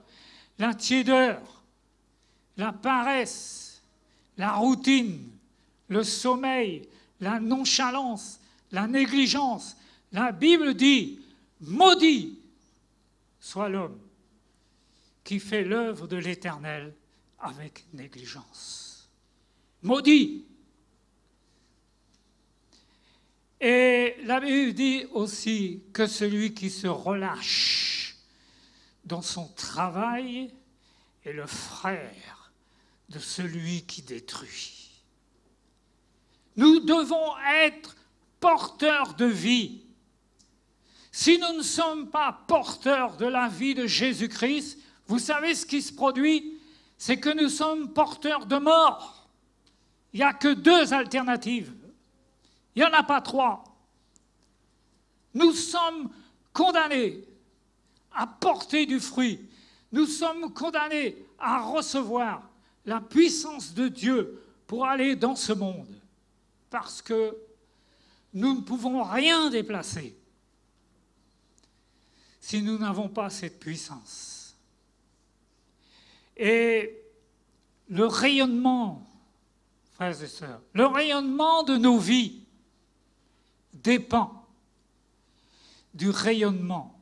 la tiédeur, la paresse, la routine, le sommeil, la nonchalance, la négligence. La Bible dit « Maudit soit l'homme qui fait l'œuvre de l'Éternel avec négligence. » Maudit. Et la Bible dit aussi que celui qui se relâche dans son travail est le frère de celui qui détruit. Nous devons être porteurs de vie. Si nous ne sommes pas porteurs de la vie de Jésus-Christ, vous savez ce qui se produit? C'est que nous sommes porteurs de mort. Il n'y a que 2 alternatives. Il n'y en a pas 3. Nous sommes condamnés à porter du fruit. Nous sommes condamnés à recevoir la puissance de Dieu pour aller dans ce monde. Parce que nous ne pouvons rien déplacer si nous n'avons pas cette puissance. Et le rayonnement, frères et sœurs, le rayonnement de nos vies dépend du rayonnement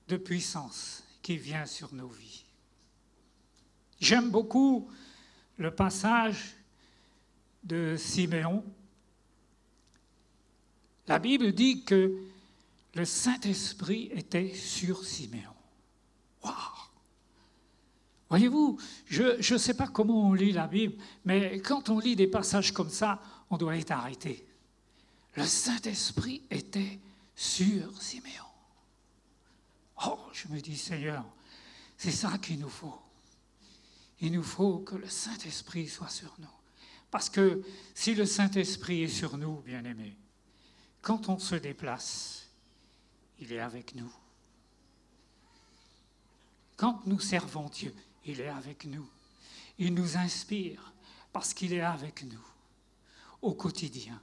de puissance qui vient sur nos vies. J'aime beaucoup le passage de Siméon. La Bible dit que le Saint-Esprit était sur Siméon. Waouh! Voyez-vous, je ne sais pas comment on lit la Bible, mais quand on lit des passages comme ça, on doit être arrêté. Le Saint-Esprit était sur Siméon. Oh, je me dis, Seigneur, c'est ça qu'il nous faut. Il nous faut que le Saint-Esprit soit sur nous. Parce que si le Saint-Esprit est sur nous, bien-aimés, quand on se déplace, il est avec nous. Quand nous servons Dieu, il est avec nous. Il nous inspire parce qu'il est avec nous au quotidien.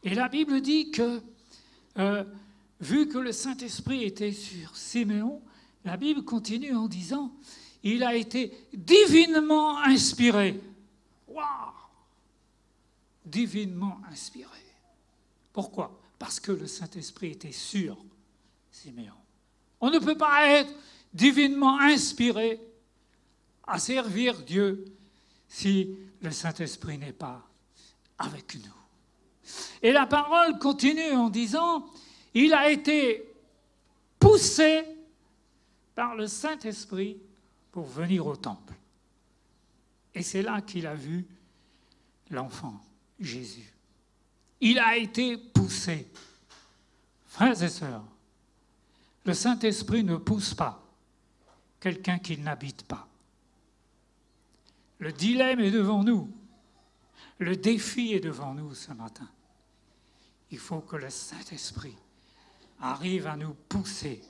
Et la Bible dit que, vu que le Saint-Esprit était sur Siméon, la Bible continue en disant « Il a été divinement inspiré Waouh! Divinement inspiré. Pourquoi? Parce que le Saint-Esprit était sur Siméon. On ne peut pas être divinement inspiré à servir Dieu si le Saint-Esprit n'est pas avec nous. Et la parole continue en disant, il a été poussé par le Saint-Esprit pour venir au temple. Et c'est là qu'il a vu l'enfant Jésus. Il a été poussé. Frères et sœurs, le Saint-Esprit ne pousse pas quelqu'un qui n'habite pas. Le dilemme est devant nous. Le défi est devant nous ce matin. Il faut que le Saint-Esprit arrive à nous pousser,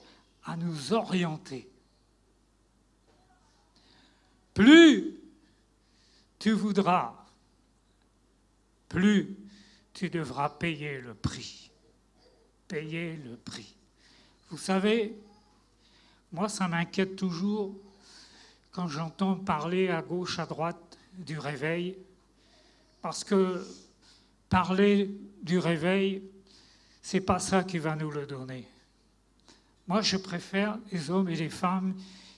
à nous orienter. Plus tu voudras, plus tu devras payer le prix. Payer le prix. Vous savez, moi ça m'inquiète toujours quand j'entends parler à gauche, à droite du réveil, parce que parler du réveil, c'est pas ça qui va nous le donner. Moi, je préfère les hommes et les femmes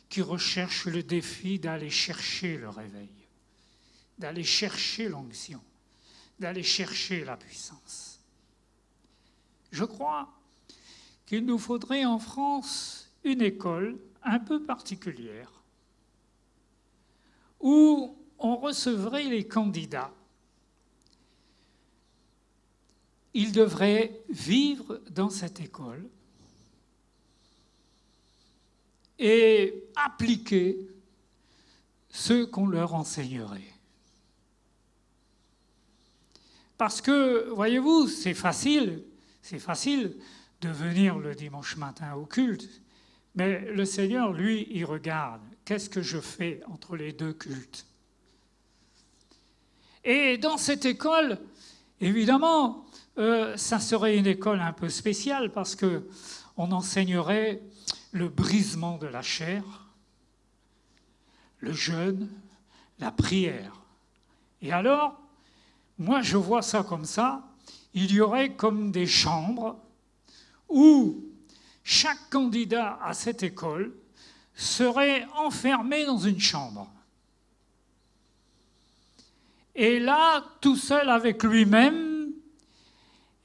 qui recherchent le défi d'aller chercher le réveil, d'aller chercher l'onction, d'aller chercher la puissance. Je crois qu'il nous faudrait en France une école un peu particulière où on recevrait les candidats. Ils devraient vivre dans cette école et appliquer ce qu'on leur enseignerait. Parce que, voyez-vous, c'est facile de venir le dimanche matin au culte, mais le Seigneur, lui, il regarde. Qu'est-ce que je fais entre les deux cultes? Et dans cette école, évidemment, ça serait une école un peu spéciale parce qu'on enseignerait le brisement de la chair, le jeûne, la prière. Et alors, moi je vois ça comme ça, il y aurait comme des chambres où chaque candidat à cette école serait enfermé dans une chambre. Et là, tout seul avec lui-même,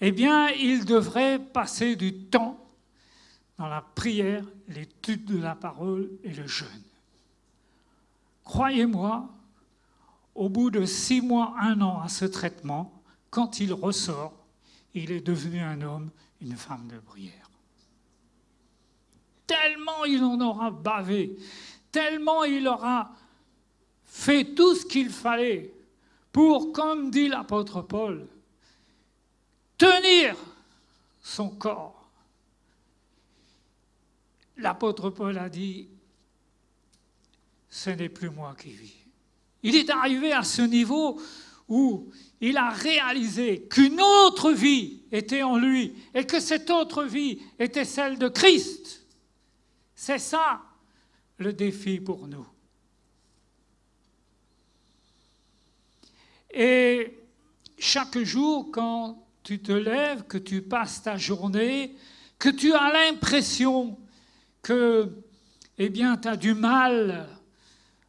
eh bien, il devrait passer du temps dans la prière, l'étude de la parole et le jeûne. Croyez-moi, au bout de 6 mois, 1 an à ce traitement, quand il ressort, il est devenu un homme, une femme de prière. Tellement il en aura bavé, tellement il aura fait tout ce qu'il fallait pour, comme dit l'apôtre Paul, tenir son corps. L'apôtre Paul a dit, ce n'est plus moi qui vis. Il est arrivé à ce niveau où il a réalisé qu'une autre vie était en lui et que cette autre vie était celle de Christ. C'est ça le défi pour nous. Et chaque jour, quand tu te lèves, que tu passes ta journée, que tu as l'impression que, eh bien, tu as du mal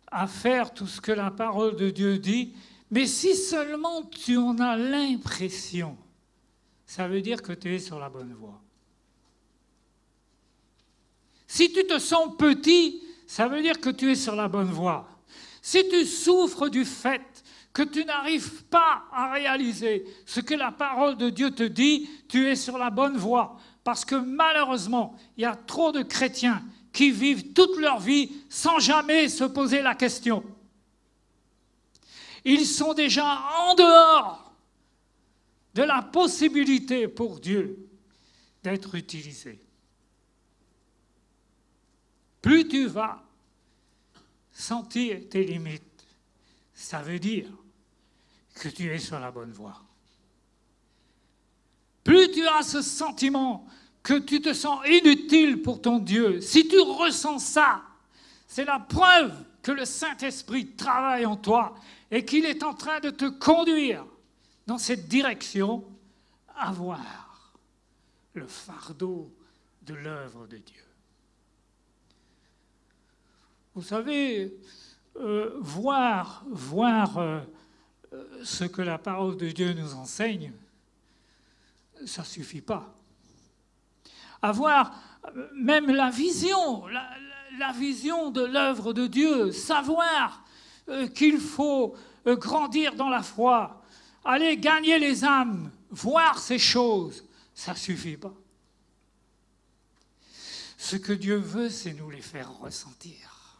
à faire tout ce que la parole de Dieu dit, mais si seulement tu en as l'impression, ça veut dire que tu es sur la bonne voie. Si tu te sens petit, ça veut dire que tu es sur la bonne voie. Si tu souffres du fait que tu n'arrives pas à réaliser ce que la parole de Dieu te dit, tu es sur la bonne voie. Parce que malheureusement, il y a trop de chrétiens qui vivent toute leur vie sans jamais se poser la question. Ils sont déjà en dehors de la possibilité pour Dieu d'être utilisés. Plus tu vas sentir tes limites, ça veut dire que tu es sur la bonne voie. Plus tu as ce sentiment que tu te sens inutile pour ton Dieu, si tu ressens ça, c'est la preuve que le Saint-Esprit travaille en toi et qu'il est en train de te conduire dans cette direction, avoir le fardeau de l'œuvre de Dieu. Vous savez, voir ce que la parole de Dieu nous enseigne, ça ne suffit pas. Avoir même la vision de l'œuvre de Dieu, savoir qu'il faut grandir dans la foi, aller gagner les âmes, voir ces choses, ça ne suffit pas. Ce que Dieu veut, c'est nous les faire ressentir.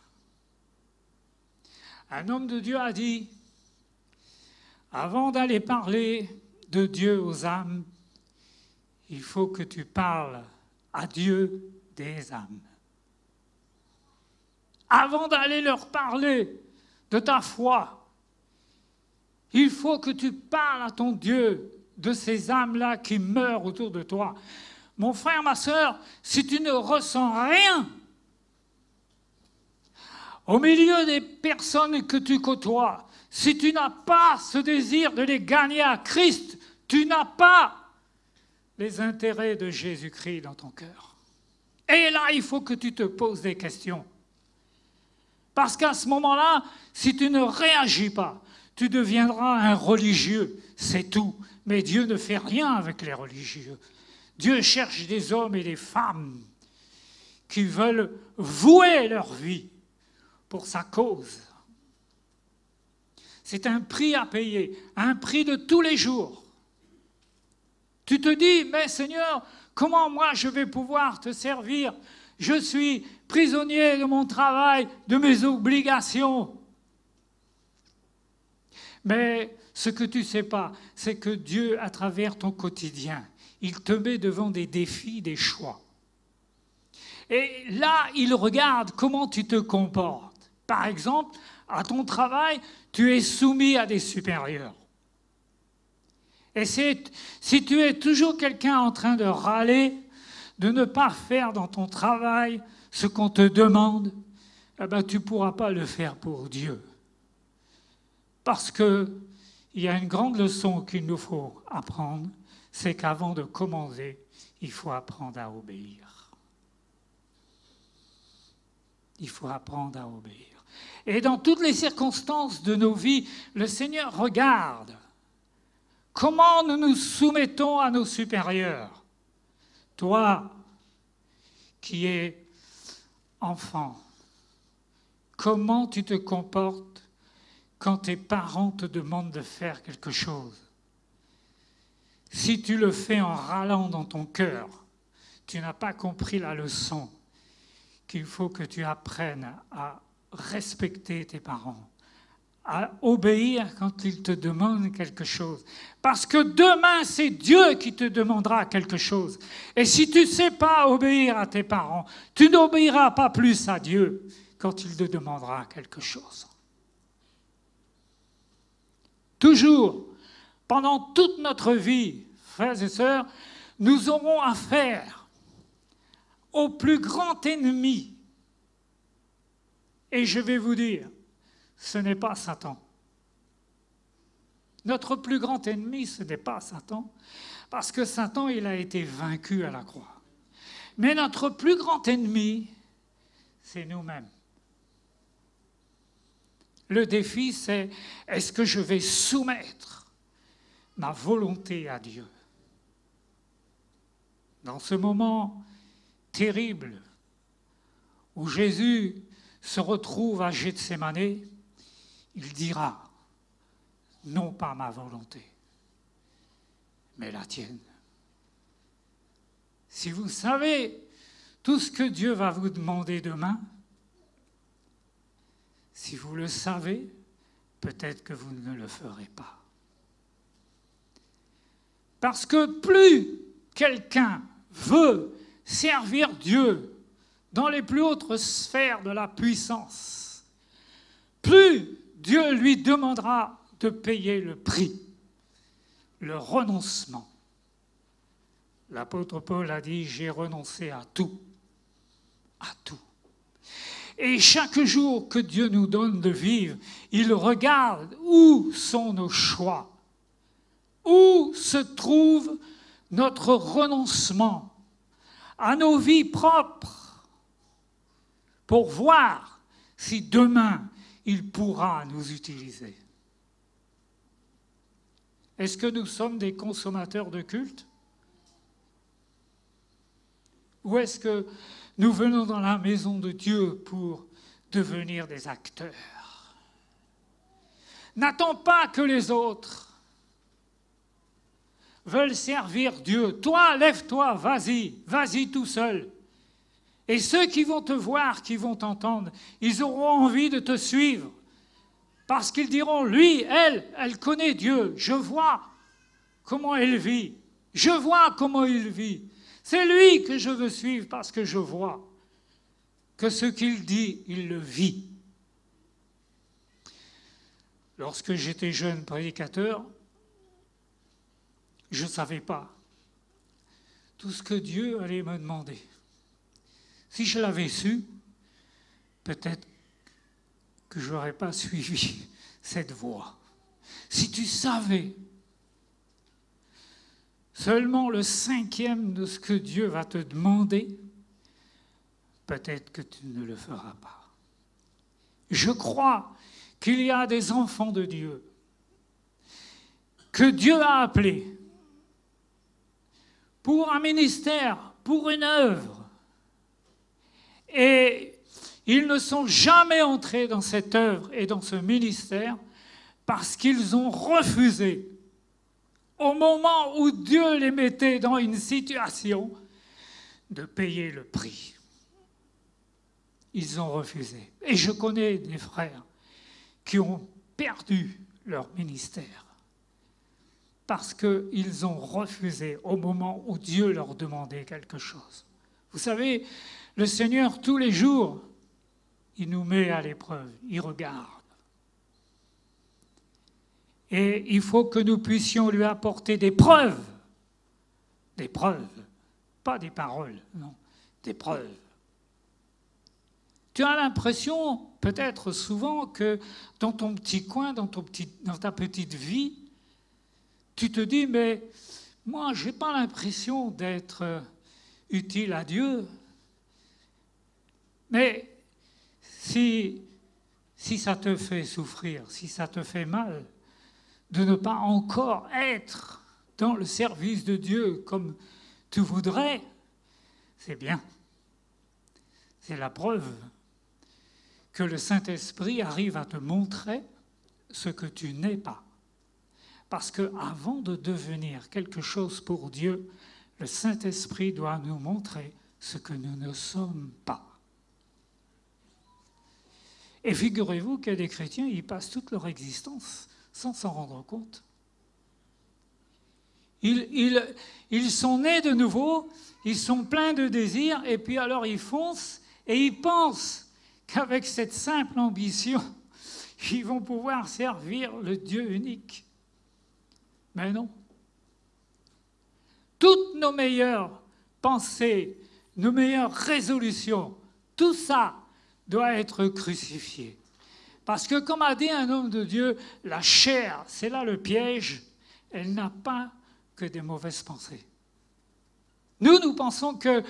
Un homme de Dieu a dit, avant d'aller parler de Dieu aux âmes, il faut que tu parles à Dieu des âmes. Avant d'aller leur parler de ta foi, il faut que tu parles à ton Dieu de ces âmes-là qui meurent autour de toi. Mon frère, ma sœur, si tu ne ressens rien au milieu des personnes que tu côtoies, si tu n'as pas ce désir de les gagner à Christ, tu n'as pas les intérêts de Jésus-Christ dans ton cœur. Et là, il faut que tu te poses des questions. Parce qu'à ce moment-là, si tu ne réagis pas, tu deviendras un religieux, c'est tout. Mais Dieu ne fait rien avec les religieux. Dieu cherche des hommes et des femmes qui veulent vouer leur vie pour sa cause. C'est un prix à payer, un prix de tous les jours. Tu te dis, mais Seigneur, comment moi je vais pouvoir te servir? Je suis prisonnier de mon travail, de mes obligations. Mais ce que tu ne sais pas, c'est que Dieu, à travers ton quotidien, il te met devant des défis, des choix. Et là, il regarde comment tu te comportes. Par exemple, à ton travail, tu es soumis à des supérieurs. Et si tu es toujours quelqu'un en train de râler, de ne pas faire dans ton travail ce qu'on te demande, eh ben, tu ne pourras pas le faire pour Dieu. Parce qu'il y a une grande leçon qu'il nous faut apprendre, c'est qu'avant de commander, il faut apprendre à obéir. Il faut apprendre à obéir. Et dans toutes les circonstances de nos vies, le Seigneur regarde comment nous nous soumettons à nos supérieurs. Toi, qui es enfant, comment tu te comportes quand tes parents te demandent de faire quelque chose? Si tu le fais en râlant dans ton cœur, tu n'as pas compris la leçon qu'il faut que tu apprennes à respecter tes parents, à obéir quand ils te demandent quelque chose. Parce que demain, c'est Dieu qui te demandera quelque chose. Et si tu ne sais pas obéir à tes parents, tu n'obéiras pas plus à Dieu quand il te demandera quelque chose. Toujours, pendant toute notre vie, frères et sœurs, nous aurons affaire au plus grand ennemi. Et je vais vous dire, ce n'est pas Satan. Notre plus grand ennemi, ce n'est pas Satan, parce que Satan, il a été vaincu à la croix. Mais notre plus grand ennemi, c'est nous-mêmes. Le défi, c'est, est-ce que je vais soumettre ma volonté à Dieu? Dans ce moment terrible où Jésus se retrouve à Gethsémanée, il dira, non pas ma volonté, mais la tienne. Si vous savez tout ce que Dieu va vous demander demain, si vous le savez, peut-être que vous ne le ferez pas. Parce que plus quelqu'un veut servir Dieu dans les plus hautes sphères de la puissance, plus Dieu lui demandera de payer le prix, le renoncement. L'apôtre Paul a dit, j'ai renoncé à tout, à tout. Et chaque jour que Dieu nous donne de vivre, il regarde où sont nos choix, où se trouve notre renoncement à nos vies propres, pour voir si demain il pourra nous utiliser. Est-ce que nous sommes des consommateurs de culte? Ou est-ce que nous venons dans la maison de Dieu pour devenir des acteurs? N'attends pas que les autres veulent servir Dieu. Toi, lève-toi, vas-y tout seul. Et ceux qui vont te voir, qui vont t'entendre, ils auront envie de te suivre. Parce qu'ils diront, lui, elle connaît Dieu. Je vois comment elle vit. Je vois comment il vit. C'est lui que je veux suivre parce que je vois que ce qu'il dit, il le vit. Lorsque j'étais jeune prédicateur, je ne savais pas tout ce que Dieu allait me demander. Si je l'avais su, peut-être que je n'aurais pas suivi cette voie. Si tu savais seulement le 5e de ce que Dieu va te demander, peut-être que tu ne le feras pas. Je crois qu'il y a des enfants de Dieu que Dieu a appelés pour un ministère, pour une œuvre. Et ils ne sont jamais entrés dans cette œuvre et dans ce ministère parce qu'ils ont refusé, au moment où Dieu les mettait dans une situation, de payer le prix. Ils ont refusé. Et je connais des frères qui ont perdu leur ministère parce qu'ils ont refusé au moment où Dieu leur demandait quelque chose. Vous savez, le Seigneur, tous les jours, il nous met à l'épreuve, il regarde. Et il faut que nous puissions lui apporter des preuves, pas des paroles, non, des preuves. Tu as l'impression, peut-être souvent, que dans ton petit coin, dans ta petite vie, tu te dis, mais moi, je n'ai pas l'impression d'être utile à Dieu. Mais si ça te fait souffrir, si ça te fait mal, de ne pas encore être dans le service de Dieu comme tu voudrais, c'est bien. C'est la preuve que le Saint-Esprit arrive à te montrer ce que tu n'es pas. Parce qu'avant de devenir quelque chose pour Dieu, le Saint-Esprit doit nous montrer ce que nous ne sommes pas. Et figurez-vous qu'il y a des chrétiens, ils passent toute leur existence sans s'en rendre compte. Ils sont nés de nouveau, ils sont pleins de désirs, et puis alors ils foncent et ils pensent qu'avec cette simple ambition, ils vont pouvoir servir le Dieu unique. Mais non. Toutes nos meilleures pensées, nos meilleures résolutions, tout ça doit être crucifié. Parce que, comme a dit un homme de Dieu, la chair, c'est là le piège, elle n'a pas que des mauvaises pensées. Nous pensons que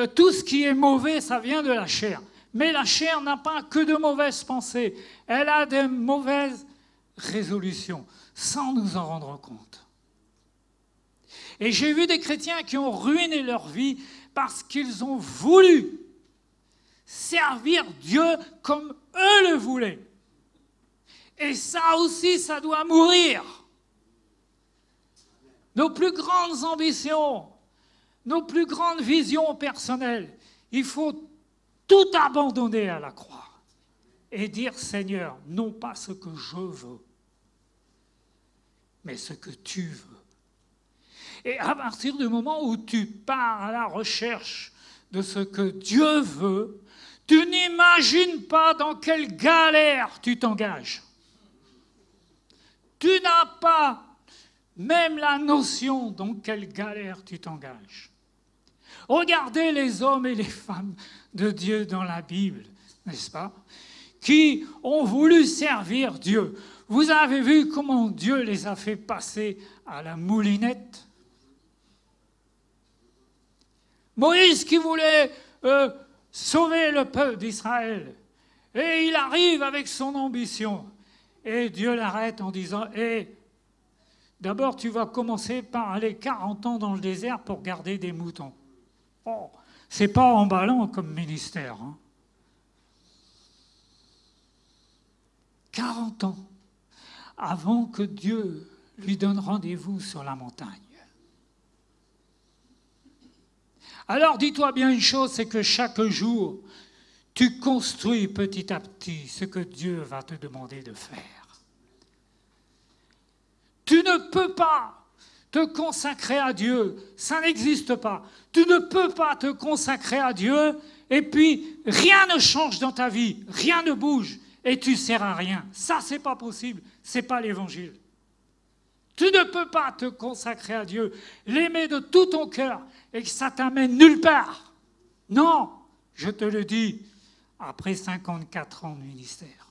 tout ce qui est mauvais, ça vient de la chair. Mais la chair n'a pas que de mauvaises pensées. Elle a des mauvaises résolutions, sans nous en rendre compte. Et j'ai vu des chrétiens qui ont ruiné leur vie parce qu'ils ont voulu servir Dieu comme eux le voulaient. Et ça aussi, ça doit mourir. Nos plus grandes ambitions, nos plus grandes visions personnelles, il faut tout abandonner à la croix et dire, Seigneur, non pas ce que je veux, mais ce que tu veux. Et à partir du moment où tu pars à la recherche de ce que Dieu veut, tu n'imagines pas dans quelle galère tu t'engages. Tu n'as pas même la notion dans quelle galère tu t'engages. Regardez les hommes et les femmes de Dieu dans la Bible. n'est-ce pas, qui ont voulu servir Dieu. Vous avez vu comment Dieu les a fait passer à la moulinette? Moïse qui voulait sauver le peuple d'Israël, et il arrive avec son ambition, et Dieu l'arrête en disant « d'abord tu vas commencer par aller 40 ans dans le désert pour garder des moutons. » Oh, c'est pas emballant comme ministère. Hein. 40 ans avant que Dieu lui donne rendez-vous sur la montagne. Alors dis-toi bien une chose, c'est que chaque jour, tu construis petit à petit ce que Dieu va te demander de faire. Tu ne peux pas te consacrer à Dieu, ça n'existe pas. Tu ne peux pas te consacrer à Dieu et puis rien ne change dans ta vie, rien ne bouge et tu ne sers à rien. Ça, c'est pas possible, c'est pas l'évangile. Tu ne peux pas te consacrer à Dieu, l'aimer de tout ton cœur et que ça t'amène nulle part. Non, je te le dis, après 54 ans de ministère.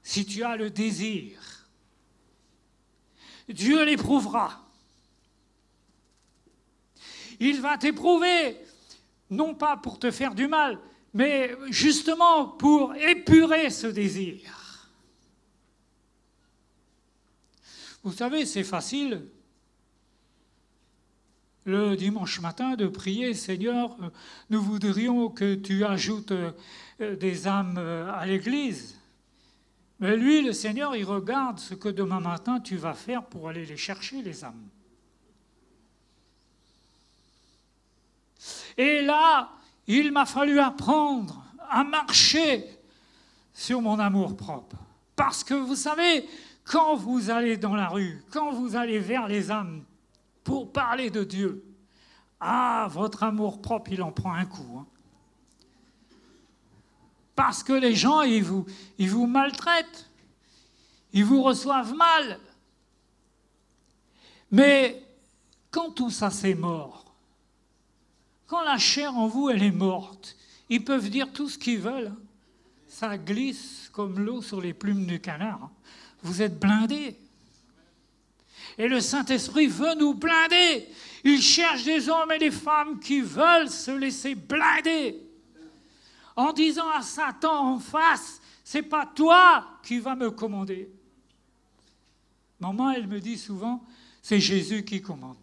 Si tu as le désir, Dieu l'éprouvera. Il va t'éprouver, non pas pour te faire du mal, mais justement pour épurer ce désir. Vous savez, c'est facile, le dimanche matin, de prier, Seigneur, nous voudrions que tu ajoutes des âmes à l'Église. Mais lui, le Seigneur, il regarde ce que demain matin tu vas faire pour aller les chercher, les âmes. Et là, il m'a fallu apprendre à marcher sur mon amour-propre. Parce que vous savez, quand vous allez dans la rue, quand vous allez vers les âmes pour parler de Dieu, ah, votre amour-propre, il en prend un coup. Hein. Parce que les gens, ils vous maltraitent, ils vous reçoivent mal. Mais quand tout ça c'est mort, quand la chair en vous, elle est morte, ils peuvent dire tout ce qu'ils veulent. Hein. Ça glisse comme l'eau sur les plumes du canard. Hein. Vous êtes blindés. Et le Saint-Esprit veut nous blinder. Il cherche des hommes et des femmes qui veulent se laisser blinder. En disant à Satan en face, c'est pas toi qui vas me commander. Maman, elle me dit souvent, c'est Jésus qui commande.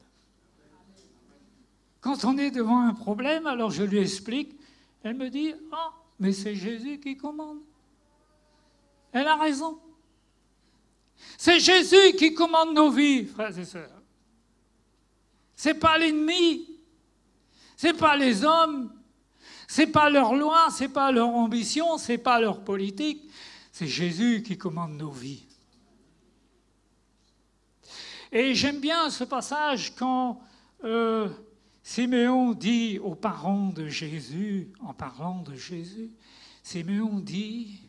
Quand on est devant un problème, alors je lui explique, elle me dit, oh, mais c'est Jésus qui commande. Elle a raison. C'est Jésus qui commande nos vies, frères et sœurs. C'est pas l'ennemi, c'est pas les hommes, c'est pas leur loi, c'est pas leur ambition, c'est pas leur politique, c'est Jésus qui commande nos vies. Et j'aime bien ce passage quand Siméon dit aux parents de Jésus, en parlant de Jésus, Siméon dit,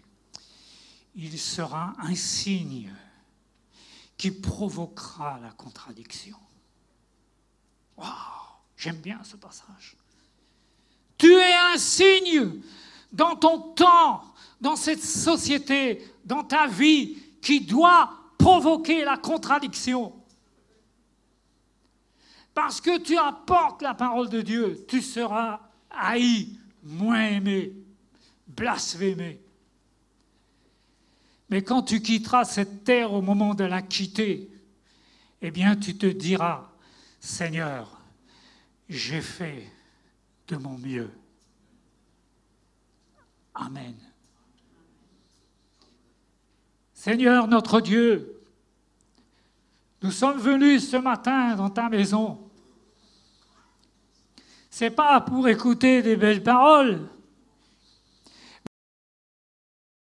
il sera un signe qui provoquera la contradiction. Waouh, j'aime bien ce passage. Tu es un signe dans ton temps, dans cette société, dans ta vie, qui doit provoquer la contradiction. Parce que tu apportes la parole de Dieu, tu seras haï, moins aimé, blasphémé. Mais quand tu quitteras cette terre au moment de la quitter, eh bien tu te diras, Seigneur, j'ai fait de mon mieux. Amen. Seigneur notre Dieu, nous sommes venus ce matin dans ta maison. Ce n'est pas pour écouter des belles paroles,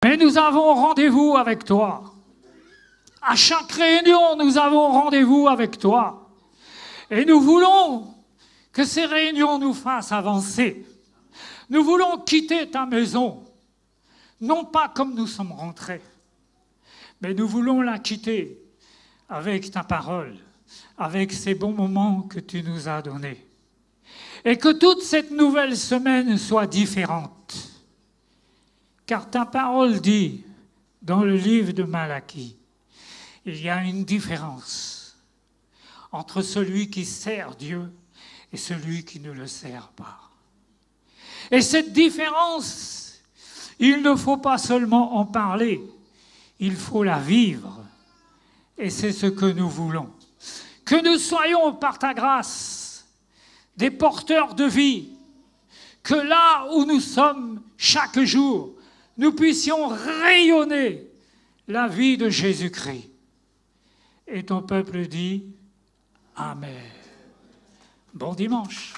mais nous avons rendez-vous avec toi. À chaque réunion, nous avons rendez-vous avec toi. Et nous voulons que ces réunions nous fassent avancer. Nous voulons quitter ta maison, non pas comme nous sommes rentrés, mais nous voulons la quitter avec ta parole, avec ces bons moments que tu nous as donnés. Et que toute cette nouvelle semaine soit différente. Car ta parole dit, dans le livre de Malachie, il y a une différence entre celui qui sert Dieu et celui qui ne le sert pas. Et cette différence, il ne faut pas seulement en parler, il faut la vivre. Et c'est ce que nous voulons. Que nous soyons, par ta grâce, des porteurs de vie. Que là où nous sommes chaque jour, nous puissions rayonner la vie de Jésus-Christ. Et ton peuple dit Amen. Bon dimanche.